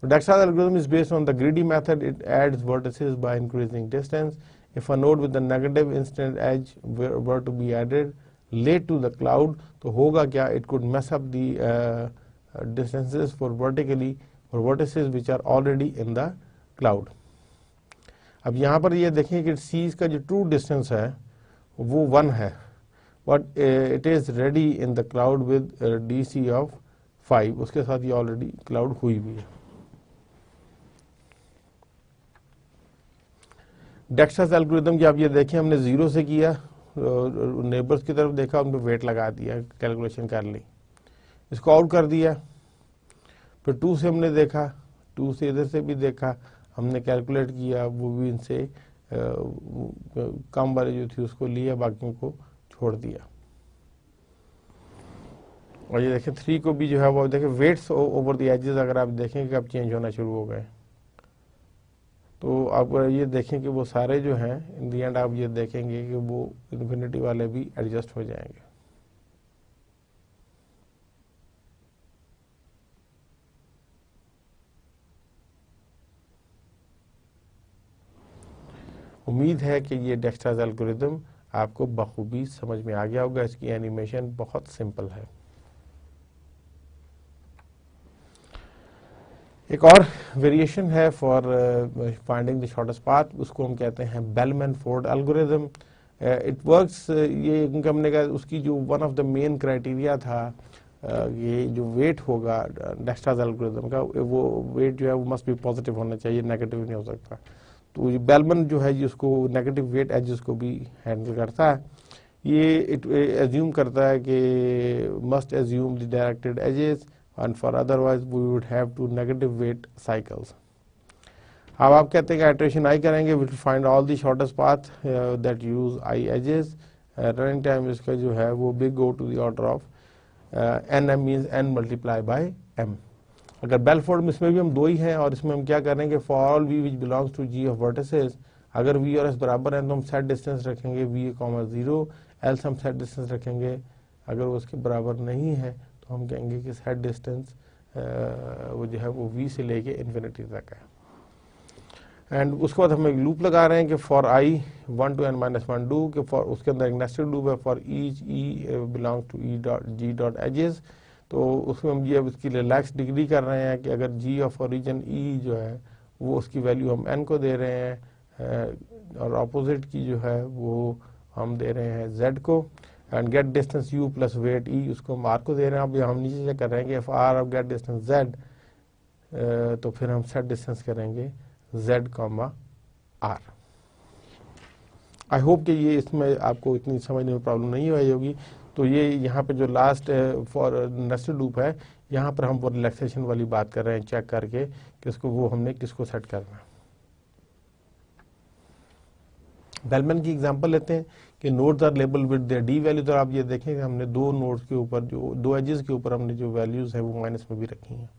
तो Dijkstra's algorithm is based on the greedy method. It adds vertices by increasing distance. If a node with a negative incident edge were to be added late to the cloud, तो होगा क्या? It could mess up the distances for vertices which are already in the cloud. अब यहाँ पर ये देखें कि c का जो true distance है वो 1 है, but it is ready in the cloud with dc of 5, उसके साथ ये already cloud हुई भी है. Dijkstra's algorithm की आप ये देखें, हमने 0 से किया, नेबर्स की तरफ देखा, उन पर वेट लगा दिया, कैलकुलेशन कर ली, इसको आउट कर दिया, फिर 2 से हमने देखा, 2 से इधर से भी देखा, हमने कैलकुलेट किया, वो भी इनसे कम वाले जो थी उसको लिया, बाकियों को छोड़ दिया. और ये देखें 3 को भी जो है वो देखें वेट्स ओवर द एजेस अगर आप देखें कि अब चेंज होना शुरू हो गए, तो आप ये देखें कि वो सारे जो हैं इन दी एंड आप ये देखेंगे कि वो इन्फिनिटी वाले भी एडजस्ट हो जाएंगे. उम्मीद है कि ये Dijkstra's एल्गोरिथम आपको बखूबी समझ में आ गया होगा. इसकी एनिमेशन बहुत सिंपल है. एक और वेरिएशन है for finding the shortest path, उसको हम कहते हैं बेलमैन-फोर्ड एल्गोरिथम. इट वर्क्स, ये क्योंकि हमने कहा उसकी जो one of the main criteria था ये जो वेट होगा Dijkstra's एल्गोरिथम का, वो वेट जो है वो मस्ट बी पॉजिटिव होना चाहिए, नेगेटिव नहीं हो सकता. तो ये बेलमैन जो है जिसको नेगेटिव वेट एजेस को भी हैंडल करता है, ये इट एज्यूम करता है कि must assume the directed edges and for otherwise we would have to negative weight cycles. अब आप कहते हैं कि iteration I करेंगे, we will find all the shortest path that use I edges. Running time इसका जो है वो big O to the order of nm means n multiply by m. अगर बेलफोर्ड में इसमें भी हम 2 ही हैं और इसमें हम क्या करेंगे, for all v which belongs to g of vertices, अगर v और s बराबर हैं तो हम set distance रखेंगे v,0, else हम set distance रखेंगे अगर वो उसके बराबर नहीं है तो हम कहेंगे कि सेट डिस्टेंस वो जो है वो v से लेके इन्फिनिटी तक है. एंड उसके बाद हम एक लूप लगा रहे हैं कि for i 1 to n-1 do कि फॉर उसके अंदर एक नेस्टेड लूप है for each e belongs to g dot edges. तो उसमें हम ये इसकी रिलैक्स डिग्री कर रहे हैं कि अगर g ऑफ ओरिजिन e जो है वो उसकी वैल्यू हम n को दे रहे हैं और अपोजिट की जो है वो हम दे रहे हैं z को. And get distance u plus weight e उसको हम r को दे रहे हैं. अब हम नीचे से कर रहे हैं कि r of get distance z, तो फिर हम सेट डिस्टेंस करेंगे z, r. आई होप कि ये इसमें आपको इतनी समझने में प्रॉब्लम नहीं आई होगी. तो ये यहाँ पे जो लास्ट फॉर नेस्टेड लूप है, यहाँ पर हम वो रिलैक्सेशन वाली बात कर रहे हैं, चेक करके कि इसको वो हमने किसको सेट करना है. बेलमैन की एग्जांपल लेते हैं कि nodes are label with their D value. तो आप ये देखें कि हमने 2 नोड्स के ऊपर जो 2 एजेस के ऊपर हमने जो वैल्यूज है वो माइनस में भी रखी हैं.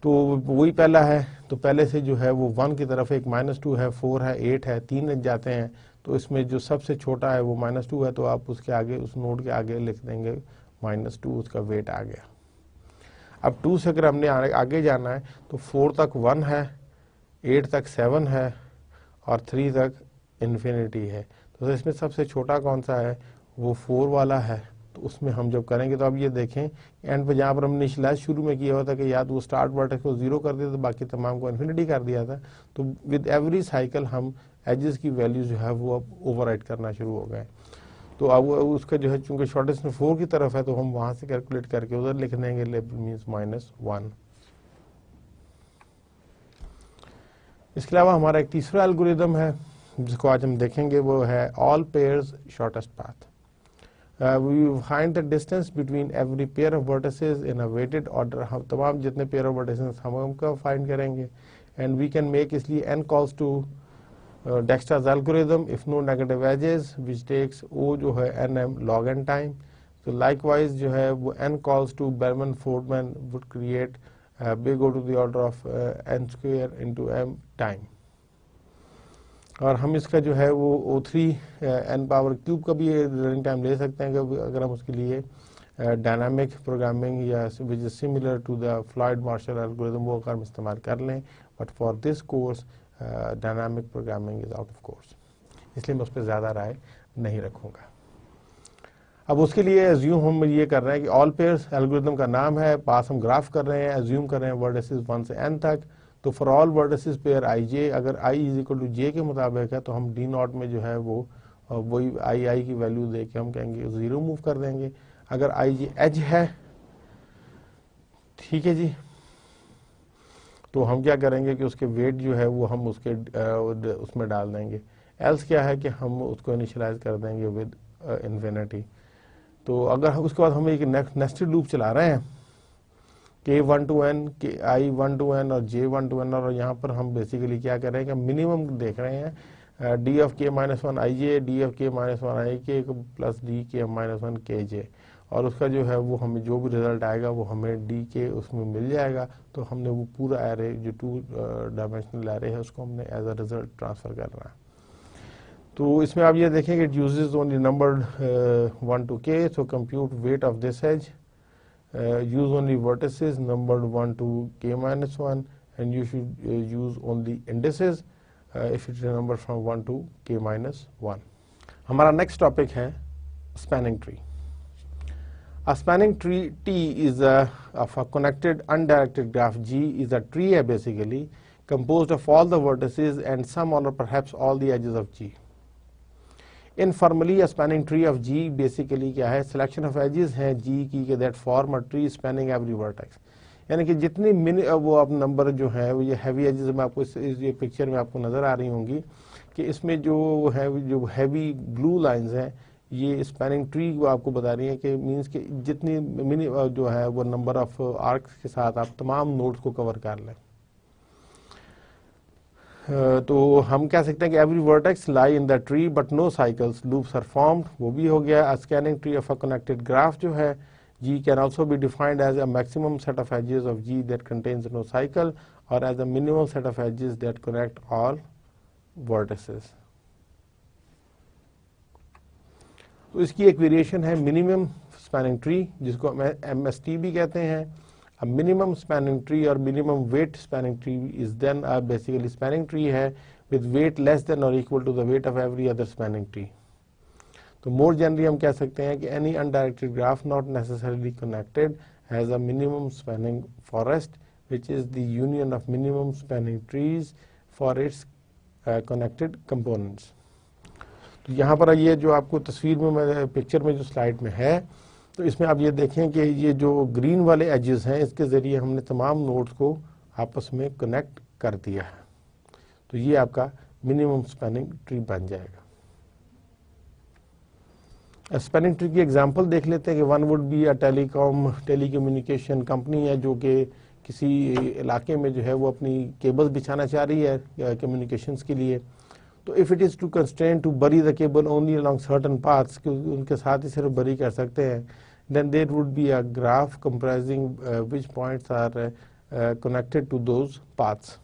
तो वही पहला है, तो पहले से जो है वो 1 की तरफ एक -2 है, 4 है, 8 है, 3 जाते हैं. तो इसमें जो सबसे छोटा है वो -2 है, तो आप उसके आगे उस नोड के आगे लिख देंगे -2, उसका वेट आ गया. अब 2 से अगर हमने आगे जाना है तो 4 तक 1 है, 8 तक 7 है और 3 तक इन्फिनिटी है। तो इसमें सबसे छोटा कौन सा है, वो 4 वाला है। तो उसमें हम जब करेंगे तो अब ये देखें एंड पे जहाँ पर हमने इनिशियलाइज शुरू में किया हुआ था कि या तो वो स्टार्ट वर्टेक्स को 0 कर दिया तो बाकी तमाम को इन्फिनिटी कर दिया था। तो विद एवरी साइकिल हम एजेस की वैल्यू जो है वो अब ओवरराइड करना शुरू हो गए। तो अब उसका जो है चूंकि शॉर्टेस्ट में 4 की तरफ है तो हम वहाँ से कैलकुलेट करके उधर लिख देंगे लेबल मीन्स -1। इसके अलावा हमारा एक तीसरा एल्गोरिदम है जिसको आज हम देखेंगे, वो है all pairs shortest path. We find the distance between every pair of vertices in a weighted order। हम तमाम जितने pair of vertices हम उनका find करेंगे and we can make इसलिए n calls to Dijkstra's algorithm if no negative edges which takes O जो है nm log n time। तो likewise जो है वो n calls to Bellman-Fordman would create big O to the order of n square into m time। और हम इसका जो है वो O3 n पावर क्यूब का भी रनिंग टाइम ले सकते हैं कि अगर हम उसके लिए डायनामिक प्रोग्रामिंग या which is similar to the Floyd Marshall algorithm वो अगर हम इस्तेमाल कर लें। But for this course dynamic programming is out of course, इसलिए मैं उस पर ज़्यादा राय नहीं रखूँगा। अब उसके लिए एज्यूम हम ये कर रहे हैं कि ऑल पेयर्स एल्गोरिथम का नाम है, पास हम ग्राफ कर रहे हैं, एज्यूम कर रहे हैं वर्टिसेस 1 से n तक। तो फॉर ऑल वर्टिसेस पेयर आई जे, अगर i इज इक्वल टू जे के मुताबिक है तो हम डी नॉट में जो है वो वही आई की वैल्यू दे के हम कहेंगे 0 मूव कर देंगे। अगर आई जे एज है, ठीक है जी, तो हम क्या करेंगे कि उसके वेट जो है वो हम उसके उसमें डाल देंगे। एल्स क्या है कि हम उसको इनिशियलाइज कर देंगे विद इन्फिनिटी। तो अगर उसके बाद हम एक नेस्टेड लूप चला रहे हैं k1 to n, i1 to n और j1 to n, और यहाँ पर हम बेसिकली क्या कर रहे हैं कि मिनिमम देख रहे हैं d of k minus 1 ij, d of k minus 1 ik plus d k minus 1 kj, और उसका जो है वो हमें जो भी रिजल्ट आएगा वो हमें d के उसमें मिल जाएगा। तो हमने वो पूरा एरे जो 2 डायमेंशनल एरे है उसको हमने एज अ रिजल्ट ट्रांसफ़र करना है। तो इसमें आप ये देखें कि it uses only number 1 to k, so compute weight of this edge, use only vertices numbered 1 to k minus 1, and you should use only indices if it's a number from 1 to k minus 1। हमारा next topic है spanning tree। A spanning tree T is of a connected undirected graph G is a tree है basically composed of all the vertices and some or perhaps all the edges of G। Informally a spanning tree of G basically क्या है, selection of edges हैं G की के that form a tree spanning every vertex। यानी कि जितनी वो आप नंबर जो है वो ये हैवी एजेस में आपको ये पिक्चर में आपको नज़र आ रही होंगी कि इसमें जो है जो हैवी ब्लू लाइंस हैं ये स्पैनिंग ट्री को आपको बता रही है कि मींस कि जितनी मिनी जो है वो नंबर ऑफ आर्क्स के साथ आप तमाम नोड्स को कवर कर लें। तो हम कह सकते हैं कि every vertex lie in the tree but no cycles loops are formed, वो भी हो गया। A scanning tree of a connected graph जो है G can also be defined as a maximum set of edges of G that contains no cycle और as a minimum set of edges that connect all vertices. तो इसकी एक variation है minimum spanning tree जिसको हम MST भी कहते हैं। A minimum spanning tree or minimum weight spanning tree is then a basically spanning tree है with weight less than or equal to the weight of every other spanning tree। तो more generally हम कह सकते हैं कि any undirected graph not necessarily connected has a minimum spanning forest which is the union of minimum spanning trees for its connected components। तो यहाँ पर ये जो आपको तस्वीर में पिक्चर में जो स्लाइड में है तो इसमें आप ये देखें कि ये जो ग्रीन वाले एजेस हैं इसके ज़रिए हमने तमाम नोड्स को आपस में कनेक्ट कर दिया है। तो ये आपका मिनिमम स्पैनिंग ट्री बन जाएगा। स्पैनिंग ट्री की एग्जांपल देख लेते हैं कि one would be a telecommunication company है जो कि किसी इलाके में जो है वो अपनी केबल्स बिछाना चाह रही है कम्युनिकेशंस के लिए। तो if it is to constrain to bury the cable only along certain paths, क्योंकि उनके साथ ही सिर्फ बरी कर सकते हैं, then there would be a graph comprising which points are connected to those paths.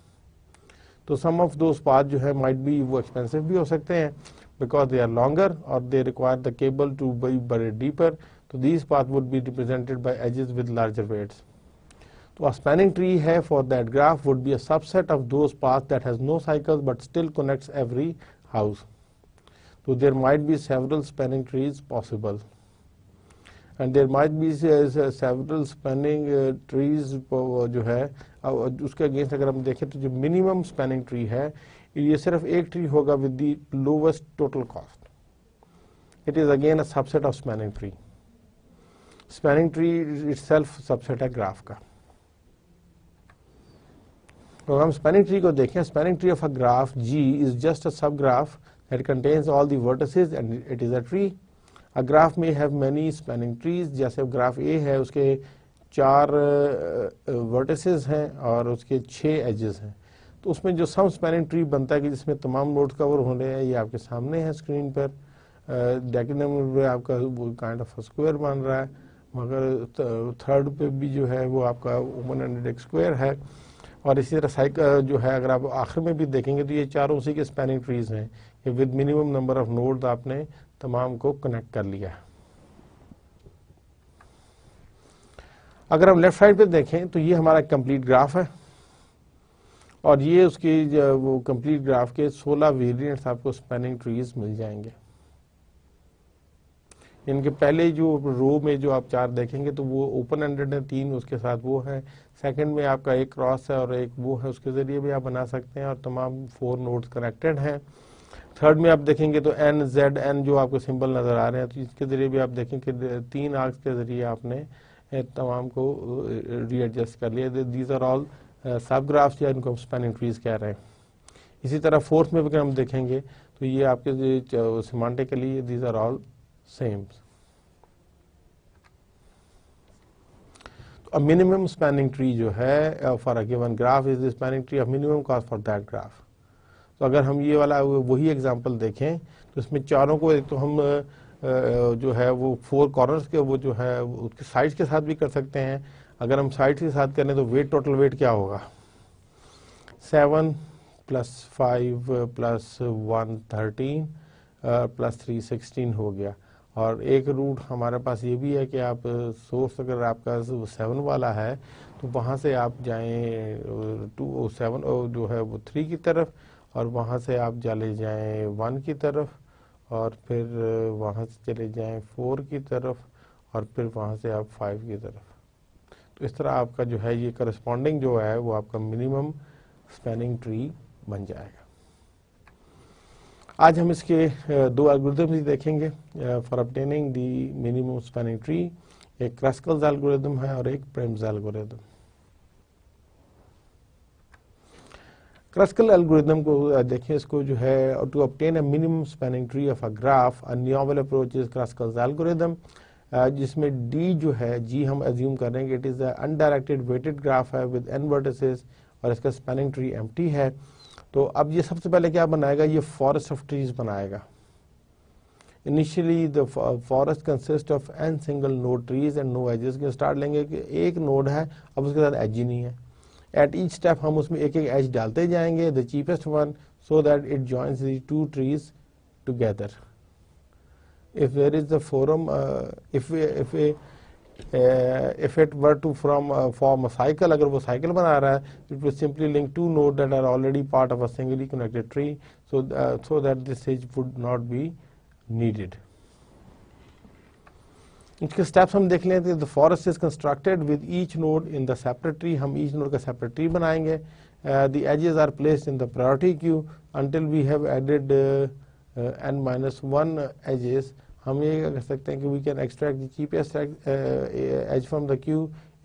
तो सम ऑफ दोज पाथ जो है माइट बी वो एक्सपेंसिव भी हो सकते हैं बिकॉज दे आर लॉन्गर और they require the cable to be bury deeper. तो these path would be represented by edges with larger weights. तो स्पैनिंग ट्री है for that graph would be a subset of those path that has no cycles but still connects every house. तो there might be several spanning trees possible and there might be several spanning trees जो है उसके against अगर हम देखें तो जो minimum spanning tree है ये सिर्फ एक ट्री होगा with the lowest total cost. It is again a subset of spanning tree. Spanning tree itself subset है ग्राफ का. तो हम स्पैनिंग ट्री को देखें. Spanning tree of a graph G is just a सब graph that contains all the vertices and it is a tree. A graph में have many spanning trees. जैसे graph A है उसके 4 वर्टिसेस हैं और उसके 6 एजेस हैं. तो उसमें जो सम स्पैनिंग ट्री बनता है कि जिसमें तमाम नोड्स कवर हो रहे हैं ये आपके सामने है स्क्रीन पर. डायग्राम में आपका वो काइंड ऑफ स्क्वायर बन रहा है मगर थर्ड पे भी जो है वो आपका ओपन एंडेड एक स्क्वायर है. और इसी तरह साइकिल जो है अगर आप आखिर में भी देखेंगे तो ये चारों उसी के स्पैनिंग ट्रीज हैं कि with minimum number of nodes आपने तमाम को कनेक्ट कर लिया. अगर हम लेफ्ट साइड पे देखें तो ये हमारा कंप्लीट ग्राफ है और ये उसकी वो कंप्लीट ग्राफ के 16 वेरिएंट्स आपको स्पैनिंग ट्रीज मिल जाएंगे. इनके पहले जो रो में जो आप 4 देखेंगे तो वो ओपन एंडेड है, 3 उसके साथ वो है. सेकंड में आपका एक क्रॉस है और एक वो है, उसके जरिए भी आप बना सकते हैं और तमाम 4 नोड्स कनेक्टेड हैं. थर्ड में आप देखेंगे तो एन जेड एन जो आपको सिंबल नजर आ रहे हैं तो इसके जरिए भी आप देखें कि 3 आर्क्स के जरिए आपने तमाम को रीएडजस्ट कर लिया. दीज आर ऑल सब ग्राफ्स या इनको हम स्पैनिंग ट्रीज कह रहे हैं. इसी तरह फोर्थ में अगर हम देखेंगे तो ये आपके semantically these are all same. A minimum spanning tree जो है for a given graph is the spanning tree of minimum cost for that graph. तो अगर हम ये वाला वही एग्जांपल देखें तो इसमें चारों को एक तो हम जो है वो 4 कॉर्नर्स के वो जो है उसके साइड्स के साथ भी कर सकते हैं. अगर हम साइड्स के साथ करें तो वेट टोटल वेट क्या होगा 7 + 5 + 1 13 + 3 16 हो गया. और एक रूट हमारे पास ये भी है कि आप सोर्स अगर आपका 7 वाला है तो वहाँ से आप जाएं 7 जो है वो 3 की तरफ और वहाँ से आप चले जाएं 1 की तरफ और फिर वहाँ से चले जाएं 4 की तरफ और फिर वहाँ से आप 5 की तरफ. तो इस तरह आपका जो है ये करस्पॉन्डिंग जो है वो आपका मिनिमम स्पैनिंग ट्री बन जाएगा. आज हम इसके 2 एल्गोरिथम्स देखेंगे for obtaining the minimum spanning tree. एक क्रस्कल्स एल्गोरिथम है और एक प्रेम्स एल्गोरिथम. क्रस्कल एल्गोरिथम को देखें. इसको जो है to obtain a minimum spanning tree of a graph a novel approach is Kruskal's algorithm. जिसमें डी जो है जी हम एज्यूम कर रहे हैं कि it is undirected weighted graph है विद n वर्टिसेस और इसका स्पैनिंग ट्री एम्प्टी है. तो अब ये सबसे पहले क्या बनाएगा ये फॉरेस्ट ऑफ ट्रीज बनाएगा. Initially the forest consist of n single node trees and no edges. के स्टार्ट लेंगे कि एक नोड है अब उसके साथ एज ही नहीं है. एट ईच स्टेप हम उसमें एक एक एज डालते जाएंगे the cheapest one so that it joins the 2 trees together. if there is a forum if it were to form a cycle अगर वो cycle बना रहा है it will simply link 2 nodes that are already part of a singly connected tree so that this edge would not be needed. इसके steps हम देख लेते हैं. The forest is constructed with each node in the separate tree. हम each node का separate tree बनाएंगे. The edges are placed in the priority queue until we have added n-1 edges. हम ये कर सकते हैं कि we can extract the cheapest edge from the queue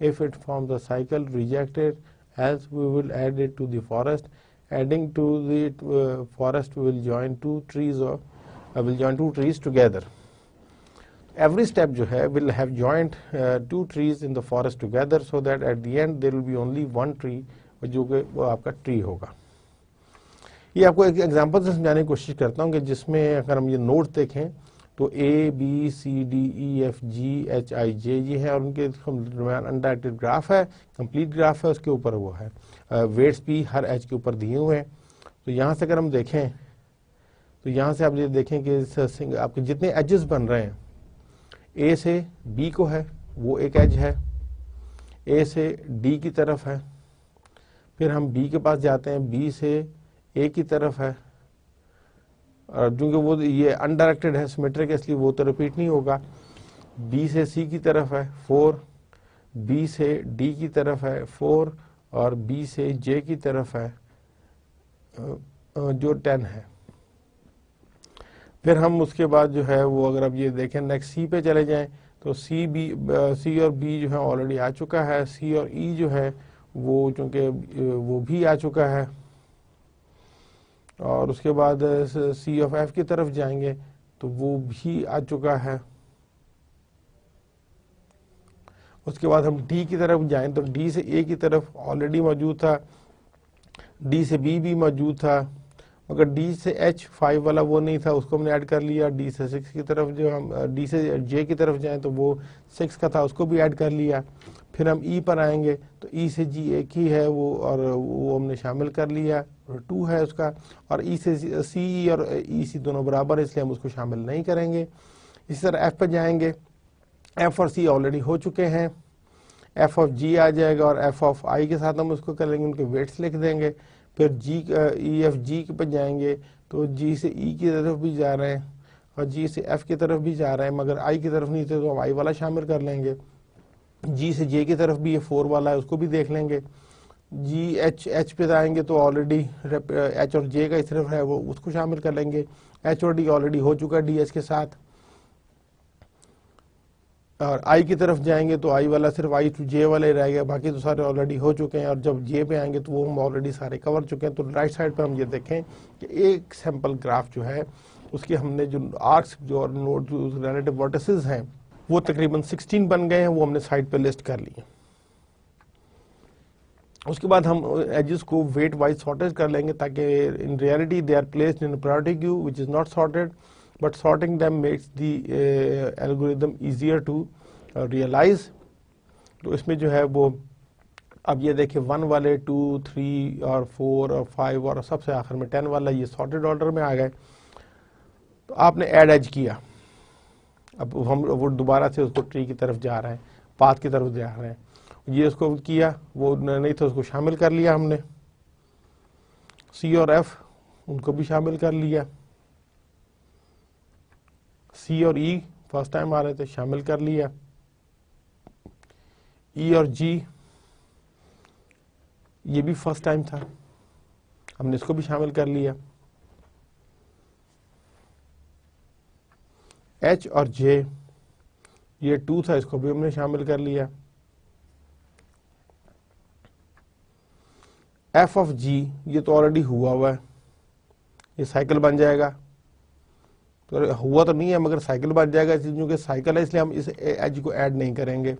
if it forms a cycle. Rejected else we will add it to the forest. Adding to the forest will join 2 trees together. Every step जो है will have joined 2 trees in the forest together so that at the end there will be only 1 tree जो कि वो आपका tree होगा. ये आपको एक एग्जांपल से समझाने की कोशिश करता हूँ कि जिसमें अगर हम ये नोड्स देखें तो A, B, C, D, E, F, G, H, I, J ये है और उनके दरमियान अनडायरेक्टेड ग्राफ है. कंप्लीट ग्राफ है उसके ऊपर वो है वेट्स भी हर एज के ऊपर दिए हुए हैं. तो यहाँ से अगर हम देखें तो यहाँ से आप ये देखें कि आपके जितने एजेस बन रहे हैं A से B को है वो एक एज है. ए से डी की तरफ है, फिर हम बी के पास जाते हैं, बी से ए की तरफ है, और क्योंकि वो ये अनडायरेक्टेड है सिमेट्रिक, इसलिए वो तो रिपीट नहीं होगा। बी से सी की तरफ है 4, बी से डी की तरफ है 4, और बी से जे की तरफ है जो 10 है। फिर हम उसके बाद जो है वो अगर अब ये देखें नेक्स्ट सी पे चले जाएं तो सी और बी जो है ऑलरेडी आ चुका है, सी और ई जो है वो चूँकि वो भी आ चुका है, और उसके बाद सी ऑफ एफ की तरफ जाएंगे तो वो भी आ चुका है। उसके बाद हम डी की तरफ जाएं तो डी से ए की तरफ ऑलरेडी मौजूद था, डी से बी भी मौजूद था, मगर डी से एच 5 वाला वो नहीं था, उसको हमने ऐड कर लिया। डी से 6 की तरफ जो हम डी से जे की तरफ जाएं तो वो 6 का था, उसको भी ऐड कर लिया। फिर हम ई पर आएंगे तो ई से जी एक ही है वो, और वो हमने शामिल कर लिया, 2 है उसका। और ई से सी और ई सी दोनों बराबर है, इसलिए हम उसको शामिल नहीं करेंगे। इसी तरह एफ पर जाएंगे, एफ और सी ऑलरेडी हो चुके हैं, एफ ऑफ जी आ जाएगा, और एफ ऑफ आई के साथ हम उसको कर लेंगे, उनके वेट्स लिख देंगे। फिर जी ई एफ जी पर जाएंगे तो जी से ई की तरफ भी जा रहे हैं और जी से एफ की तरफ भी जा रहे हैं, मगर आई की तरफ नहीं थे तो हम आई वाला शामिल कर लेंगे। जी से जे की तरफ भी ये 4 वाला है, उसको भी देख लेंगे। जी एच पे आएंगे तो ऑलरेडी एच और जे का इस तरफ है वो, उसको शामिल कर लेंगे। एच और डी ऑलरेडी हो चुका है डी एच के साथ। और आई की तरफ जाएंगे तो आई वाला सिर्फ आई टू जे वाले रह गया, बाकी तो सारे ऑलरेडी हो चुके हैं। और जब जे पे आएंगे तो वो हम ऑलरेडी सारे कवर चुके हैं। तो राइट साइड पे हम ये देखें कि एक सैंपल ग्राफ जो है उसके हमने जो आर्क्स जो नोड जो रिलेटिव वर्टिसेस हैं वो तकरीबन 16 बन गए हैं, वो हमने साइड पे लिस्ट कर लिए। उसके बाद हम एजेस को वेट वाइज सॉर्टेड कर लेंगे ताकि in reality they are placed in priority queue which is not sorted, but sorting them makes the algorithm easier to realize। तो इसमें जो है वो अब ये देखिए 1 वाले 2 3 और 4 और 5 और सबसे आखिर में 10 वाला ये सॉर्टेड ऑर्डर में आ गए। तो आपने ऐड एज किया, अब हम वो दोबारा से उसको ट्री की तरफ जा रहे हैं, पाथ की तरफ जा रहे हैं। ये उसको किया, वो नहीं था उसको शामिल कर लिया हमने। सी और एफ उनको भी शामिल कर लिया। सी और ई फर्स्ट टाइम आ रहे थे, शामिल कर लिया। ई और जी ये भी फर्स्ट टाइम था, हमने इसको भी शामिल कर लिया। एच और जे ये 2 था, इसको भी हमने शामिल कर लिया। एफ ऑफ जी ये तो ऑलरेडी हुआ है, ये साइकिल बन जाएगा। तो हुआ तो नहीं है मगर साइकिल बन जाएगा, क्योंकि साइकिल है इसलिए हम इस एज को ऐड नहीं करेंगे,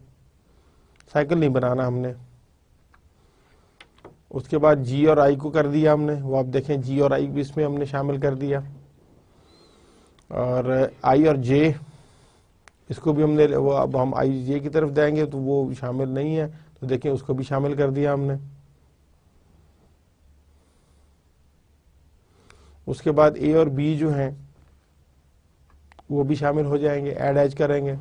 साइकिल नहीं बनाना हमने। उसके बाद जी और आई को कर दिया हमने, वो आप देखें जी और आई भी इसमें हमने शामिल कर दिया। और आई और जे इसको भी हमने, वो अब हम आई जे की तरफ देंगे तो वो शामिल नहीं है, तो देखें उसको भी शामिल कर दिया हमने। उसके बाद ए और बी जो हैं वो भी शामिल हो जाएंगे, ऐड एज करेंगे।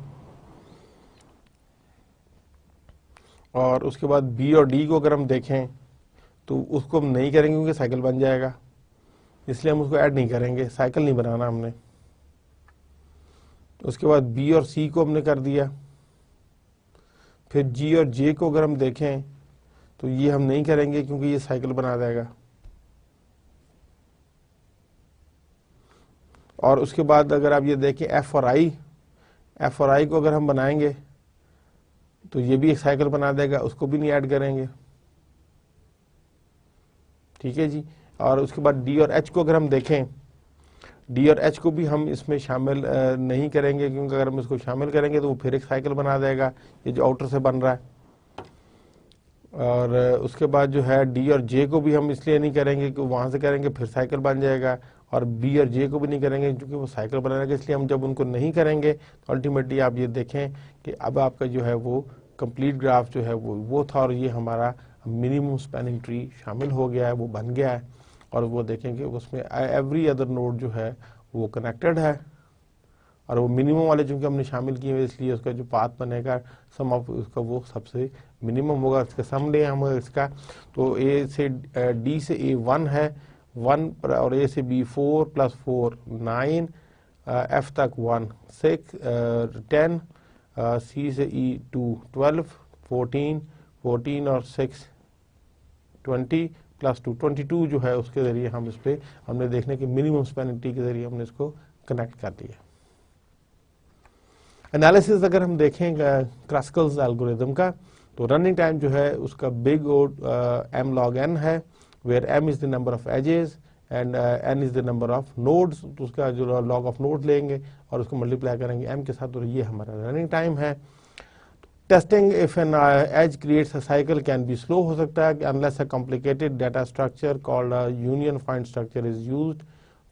और उसके बाद बी और डी को अगर हम देखें तो उसको हम नहीं करेंगे क्योंकि साइकिल बन जाएगा, इसलिए हम उसको ऐड नहीं करेंगे, साइकिल नहीं बनाना हमने। उसके बाद बी और सी को हमने कर दिया। फिर जी और जे को अगर हम देखें तो ये हम नहीं करेंगे क्योंकि ये साइकिल बना देगा। और उसके बाद अगर आप ये देखें एफ और आई को अगर हम बनाएंगे तो ये भी एक साइकिल बना देगा, उसको भी नहीं ऐड करेंगे, ठीक है जी। और उसके बाद डी और एच को अगर हम देखें, डी और एच को भी हम इसमें शामिल नहीं करेंगे क्योंकि अगर हम इसको शामिल करेंगे तो वो फिर एक साइकिल बना देगा, ये जो आउटर से बन रहा है। और उसके बाद जो है डी और जे को भी हम इसलिए नहीं करेंगे कि वहाँ से करेंगे फिर साइकिल बन जाएगा। और बी और जे को भी नहीं करेंगे क्योंकि वो साइकिल बनाएगा, इसलिए हम जब उनको नहीं करेंगे तो अल्टीमेटली आप ये देखें कि अब आपका जो है वो कंप्लीट ग्राफ जो है वो था, और ये हमारा मिनिमम स्पैनिंग ट्री शामिल हो गया है, वो बन गया है। और वो देखेंगे उसमें एवरी अदर नोड जो है वो कनेक्टेड है, और वो मिनिमम वाले चूँकि हमने शामिल किए हुए इसलिए उसका जो पाथ बनेगा सम ऑफ उसका वो सबसे मिनिमम होगा, इसका सम ले हम इसका, तो ए से डी से ए 1 है 1 और ए से बी 4 + 4 9, एफ तक 1 6 10, सी से ई 2 12 14 14 और 6 20 + 2 22 जो है उसके ज़रिए हम इस पर हमने देखने की मिनिमम स्पैनिंग ट्री के ज़रिए हमने इसको कनेक्ट कर दिया। एनालिसिस अगर हम देखें क्लासिकल एल्गोरिथम का, तो रनिंग टाइम जो है उसका बिग m log n है, where m is the number of edges and n is the number of nodes, तो उसका जो लॉग ऑफ नोड लेंगे और उसको मल्टीप्लाई करेंगे m के साथ, तो ये हमारा रनिंग टाइम है। Testing if an edge creates a cycle can be slow हो सकता है unless a complicated data structure called union find structure is used,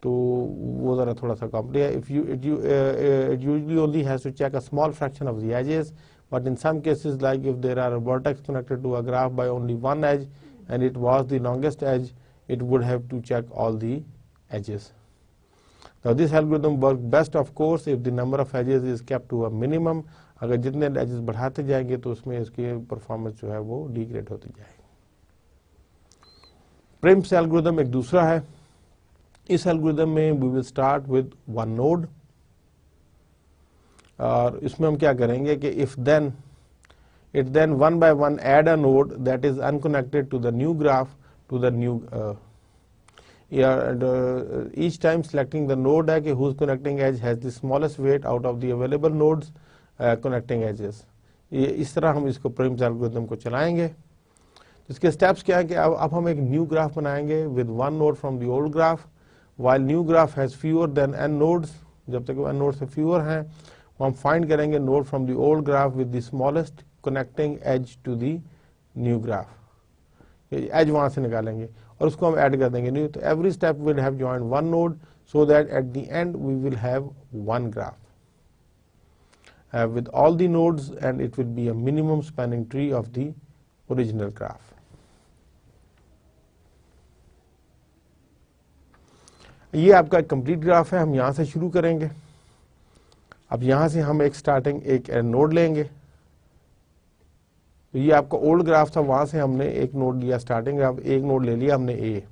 तो वो ज़रा थोड़ा सा complicated. If you it usually only has to check a small fraction of the edges, but in some cases like if there are a vertex connected to a graph by only one edge and it was the longest edge, it would have to check all the edges. Now this algorithm works best of course if the number of edges is kept to a minimum. अगर जितने edges बढ़ाते जाएंगे तो उसमें इसकी performance जो है वो डिग्रेड होती जाएगी। Prim's algorithm एक दूसरा है। इस algorithm में we will start with one node, और इसमें हम क्या करेंगे कि if then it then one by one add a node that is unconnected to the new graph to the new each time selecting the node है कि whose connecting edge has the smallest weight out of the available nodes connecting edges। ये इस तरह हम इसको Prim's algorithm को चलाएंगे। इसके स्टेप्स क्या है कि अब हम एक न्यू ग्राफ बनाएंगे with one node from the old graph, while new graph has fewer than n nodes, जब तक n nodes से fewer हैं हम फाइंड करेंगे node from the old graph with the smallest connecting edge to the new graph, edge वहां से निकालेंगे और उसको हम ऐड कर देंगे न्यू। तो every step will have joined one node so that at the end we will have one graph with all the nodes and it will be a minimum spanning tree of the original graph. ये आपका complete graph है। हम यहां से शुरू करेंगे। अब यहां से हम एक स्टार्टिंग एक नोड लेंगे, तो ये आपका ओल्ड ग्राफ था, वहां से हमने एक नोड लिया स्टार्टिंग ग्राफ, एक नोड ले लिया हमने ए।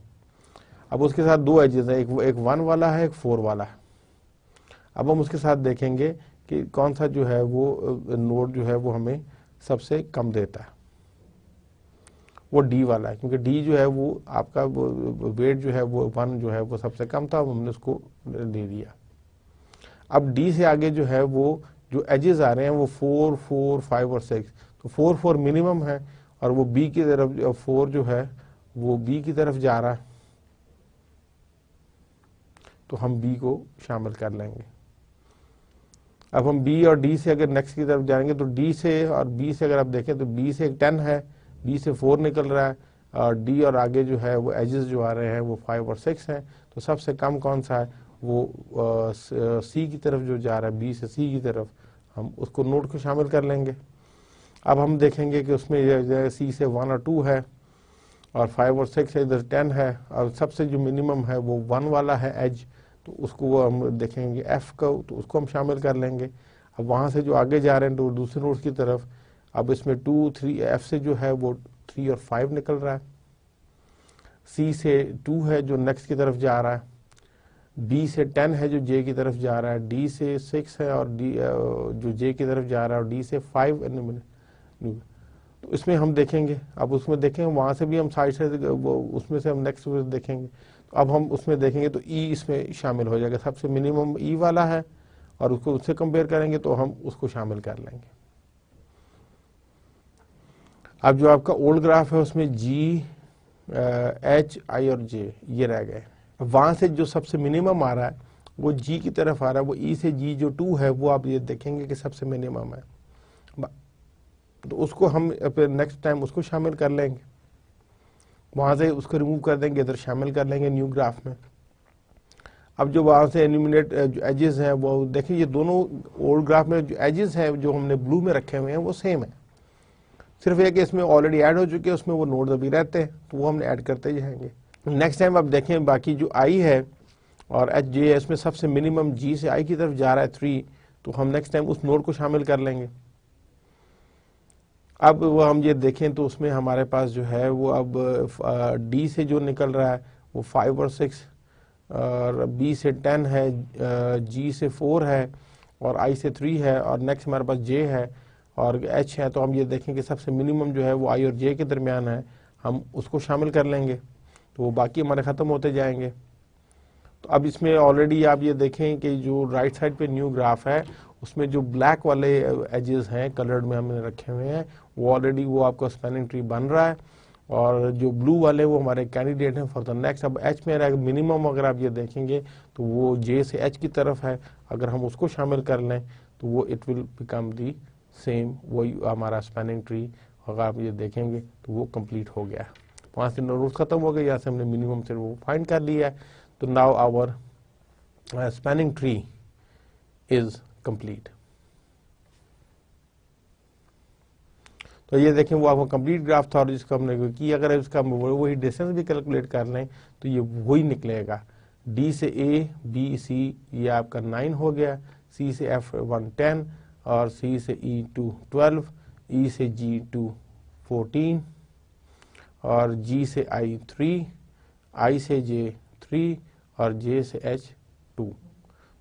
अब उसके साथ दो एजेस हैं, एक 1 वाला है, एक 4 वाला है। अब हम उसके साथ देखेंगे कि कौन सा जो है वो नोड जो है वो हमें सबसे कम देता है, वो डी वाला है, क्योंकि डी जो है वो आपका वेट जो है वो 1 जो है वो सबसे कम था, हमने उसको दे दिया। अब डी से आगे जो है वो जो एजेस आ रहे हैं वो 4 4 5 और 6, तो 4 4 मिनिमम है और वो बी की तरफ 4 जो है वो बी की तरफ जा रहा है, तो हम बी को शामिल कर लेंगे। अब हम बी और डी से अगर नेक्स्ट की तरफ जाएंगे तो डी से और बी से अगर आप देखें तो बी से 10 है, बी से 4 निकल रहा है और डी और आगे जो है वो एजेस जो आ रहे हैं वो 5 और 6 हैं, तो सबसे कम कौन सा है वो सी की तरफ जो जा रहा है, बी से सी की तरफ, हम उसको नोड को शामिल कर लेंगे। अब हम देखेंगे कि उसमें सी से 1 और 2 है और 5 और 6 है, इधर 10 है और सबसे जो मिनिमम है वो 1 वाला है एज, तो उसको हम देखेंगे एफ का, तो उसको हम शामिल कर लेंगे। अब वहाँ से जो आगे जा रहे हैं तो दूसरे नोड की तरफ, अब इसमें 2 3 एफ से जो है वो 3 और 5 निकल रहा है, सी से 2 है जो नेक्स्ट की तरफ जा रहा है, बी से 10 है जो जे की तरफ जा रहा है, डी से 6 है और डी जो जे की तरफ जा रहा है और डी से 5, तो इसमें हम देखेंगे। अब उसमें देखेंगे वहाँ से भी हम साइड से उसमें से हम नेक्स्ट देखेंगे, तो अब हम उसमें देखेंगे तो ई इसमें शामिल हो जाएगा, सबसे मिनिमम ई वाला है और उसको उससे कंपेयर करेंगे तो हम उसको शामिल कर लेंगे। अब जो आपका ओल्ड ग्राफ है उसमें जी एच आई और जे ये रह गए। वहाँ से जो सबसे मिनिमम आ रहा है वो जी की तरफ आ रहा है, वो ई से जी जो 2 है वो आप ये देखेंगे कि सबसे मिनिमम है, तो उसको हम नेक्स्ट टाइम उसको शामिल कर लेंगे, वहाँ से उसको रिमूव कर देंगे, इधर शामिल कर लेंगे न्यू ग्राफ में। अब जो वहाँ से एलिमिनेट जो एजेस हैं वो देखिए, ये दोनों ओल्ड ग्राफ में जो एजेस हैं जो हमने ब्लू में रखे हुए हैं वो सेम है, सिर्फ एक इसमें ऑलरेडी ऐड हो चुके हैं, उसमें वो नोड अभी रहते हैं तो वो हमने ऐड करते जाएंगे। नेक्स्ट टाइम आप देखें बाकी जो आई है और एच जे है इसमें सबसे मिनिमम जी से आई की तरफ जा रहा है 3, तो हम नेक्स्ट टाइम उस नोड को शामिल कर लेंगे। अब वो हम ये देखें तो उसमें हमारे पास जो है वो अब डी से जो निकल रहा है वो 5 और 6, और बी से 10 है, जी से 4 है, और आई से 3 है, और नेक्स्ट हमारे पास जे है और एच है। तो हम ये देखें कि सबसे मिनिमम जो है वो आई और जे के दरमियान है, हम उसको शामिल कर लेंगे तो वो बाकी हमारे ख़त्म होते जाएंगे। तो अब इसमें ऑलरेडी आप ये देखें कि जो राइट साइड पे न्यू ग्राफ है उसमें जो ब्लैक वाले एजेस हैं कलर्ड में हमने रखे हुए हैं वो ऑलरेडी वो आपका स्पैनिंग ट्री बन रहा है, और जो ब्लू वाले वो हमारे कैंडिडेट हैं फॉर द नेक्स्ट। अब एच में मिनिमम अगर आप ये देखेंगे तो वो जे से एच की तरफ है, अगर हम उसको शामिल कर लें तो वो it will become the same, वही हमारा स्पैनिंग ट्री अगर आप ये देखेंगे तो वो कंप्लीट हो गया। 5 से रूल्स खत्म हो गए, यहाँ से हमने मिनिमम से वो फाइंड कर लिया है। तो now our spanning tree is complete. तो ये देखें वो आपको कंप्लीट ग्राफ था, और जिसको हमने की अगर इसका वही डिस्टेंस भी कैलकुलेट कर लें तो ये वही निकलेगा। डी से ए बी सी ये आपका 9 हो गया, सी से एफ 1 10, और सी से ई 2 12, ई से जी 2 14, और जी से आई 3, आई से जे 3, और जे से एच 2।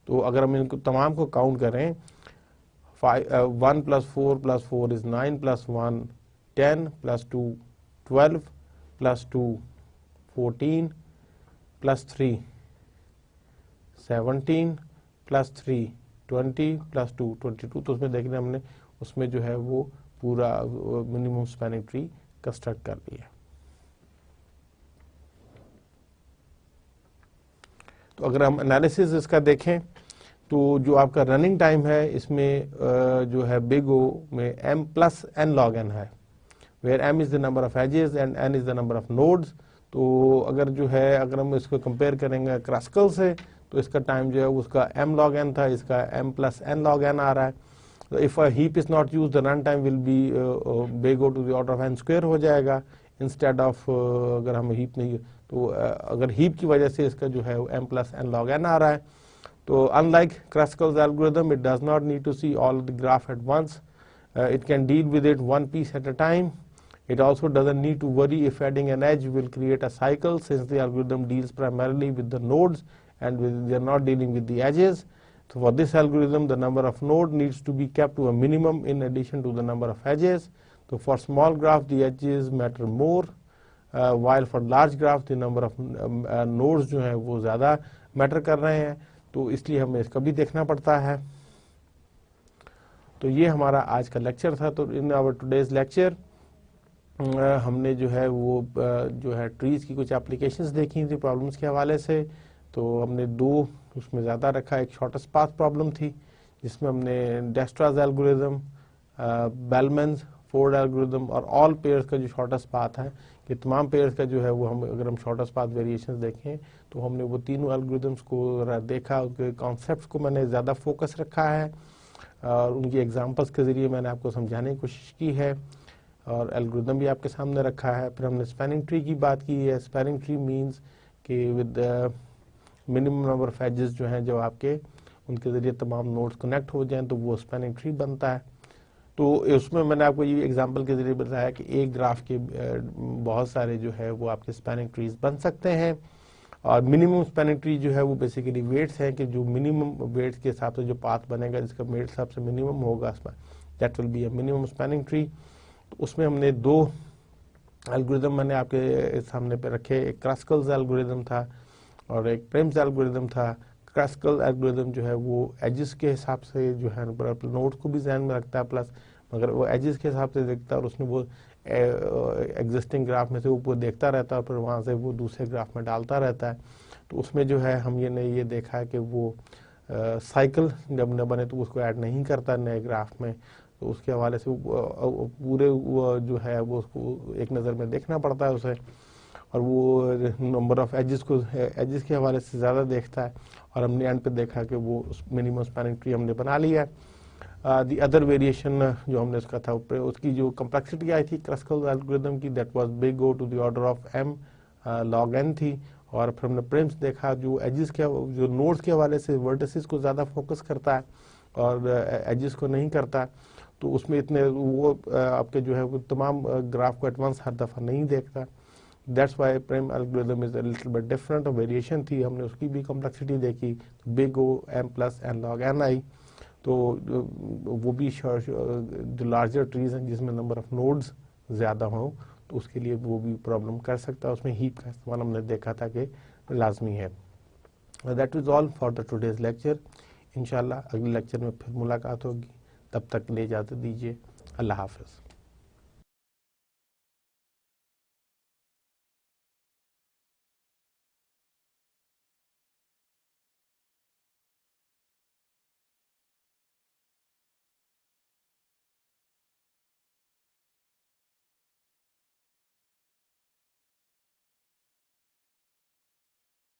तो अगर हम इनको तमाम को काउंट करें 1 + 4 + 4 is 9 + 1 10 + 2 12 + 2 14 + 3 17 + 3 20 + 2 22। तो उसमें देखना हमने उसमें जो है वो पूरा मिनिमम स्पैनिंग ट्री कंस्ट्रक्ट कर लिया। तो अगर हम एनालिसिस इसका देखें तो जो आपका रनिंग टाइम है इसमें जो है बिग ओ में m + n log n है, where m is the number of edges and n is the number of nodes. तो अगर जो है अगर हम इसको कंपेयर करेंगे क्रास्कल से तो इसका टाइम जो है उसका m log n था, इसका m + n log n आ रहा है। तो if a heap is not use the run time will be big O to the order of n square हो जाएगा इंस्टेड ऑफ अगर हम हीप नहीं तो अगर हीप की वजह से इसका जो है m + n log n आ रहा है। So unlike Kruskal's algorithm, it does not need to see all the graph at once. It can deal with it one piece at a time. It also doesn't need to worry if adding an edge will create a cycle, since the algorithm deals primarily with the nodes and they are not dealing with the edges. So for this algorithm, the number of nodes needs to be kept to a minimum in addition to the number of edges. So for small graph, the edges matter more, while for large graph, the number of nodes जो है वो ज़्यादा matter कर रहे हैं, तो इसलिए हमें इसका भी देखना पड़ता है। तो ये हमारा आज का लेक्चर था। तो इन आवर टुडेज लेक्चर हमने जो है वो जो है ट्रीज़ की कुछ एप्लीकेशंस देखी थी प्रॉब्लम्स के हवाले से। तो हमने 2 उसमें ज़्यादा रखा, एक शॉर्टेस्ट पाथ प्रॉब्लम थी जिसमें हमने डेस्ट्राज एल्गोरिथम, बेलमैन्स फोर्ड एल्गोरिथम और ऑल पेयर्स का जो शॉर्टेस्ट पाथ है कि तमाम पेयर्स का जो है वो हम अगर हम शॉर्टेस्ट पाथ वेरिएशंस देखें तो हमने वो तीनों एल्गोरिथम्स को देखा, उनके कॉन्सेप्ट्स को मैंने ज़्यादा फोकस रखा है और उनकी एग्जांपल्स के ज़रिए मैंने आपको समझाने की कोशिश की है और एल्गोरिथम भी आपके सामने रखा है। फिर हमने स्पैनिंग ट्री की बात की है। स्पैनिंग ट्री मीन्स कि with minimum number of edges जो हैं जो आपके उनके ज़रिए तमाम नोड्स कनेक्ट हो जाएं तो वो स्पैनिंग ट्री बनता है। तो उसमें मैंने आपको ये एग्जांपल के ज़रिए बताया कि एक ग्राफ के बहुत सारे जो है वो आपके स्पैनिंग ट्रीज बन सकते हैं और मिनिमम स्पैनिंग ट्री जो है वो बेसिकली वेट्स हैं कि जो मिनिमम वेट्स के हिसाब से जो पाथ बनेगा जिसका वेट सबसे मिनिमम होगा that will be a minimum spanning tree. तो उसमें हमने 2 एल्गोरिथम मैंने आपके सामने पे रखे, एक क्रस्कल्स एल्गोरिथम था और एक प्रिम्स एल्गोरिथम था। क्रस्कल एल्गोरिथम जो है वो एजेस के हिसाब से जो है नोड्स को भी ध्यान में रखता है प्लस मगर वो एजेस के हिसाब से देखता है और उसमें वो एग्जिस्टिंग ग्राफ में से वो देखता रहता है और फिर वहाँ से वो दूसरे ग्राफ में डालता रहता है। तो उसमें जो है हम ये देखा है कि वो साइकिल जब न बने तो उसको ऐड नहीं करता नए ग्राफ में, तो उसके हवाले से पूरे जो है वो उसको एक नज़र में देखना पड़ता है उसे और वो नंबर ऑफ एजेस के हवाले से ज़्यादा देखता है और हमने एंड पे देखा कि वो मिनिमम स्पैनिंग ट्री हमने बना लिया है। दी अदर वेरिएशन जो हमने उसका था उसकी जो कम्प्लेक्सिटी आई थी क्रस्कल एल्गोरिथम की that was big O to the order of m log n थी और फिर हमने प्रिम्स देखा जो एजेस के जो नोड्स के हवाले से वर्टिसेस को ज़्यादा फोकस करता है और एजेस को नहीं करता। तो उसमें इतने वो आपके जो है वो तमाम ग्राफ को एडवांस हर दफ़ा नहीं देखता। That's why Prim algorithm is a little bit different. और वेरिएशन थी, हमने उसकी भी कॉम्प्लेक्सिटी देखी, तो big O m plus n log n i, तो वो भी जो लार्जर ट्रीज हैं जिसमें नंबर ऑफ नोड्स ज़्यादा हों तो उसके लिए वो भी प्रॉब्लम कर सकता है। उसमें हीप का इस्तेमाल हमने देखा था कि लाजमी है। That is all for the today's lecture. इंशाल्लाह अगले लेक्चर में फिर मुलाकात होगी, तब तक ले इजाज़त दीजिए। अल्लाह हाफ़िज़।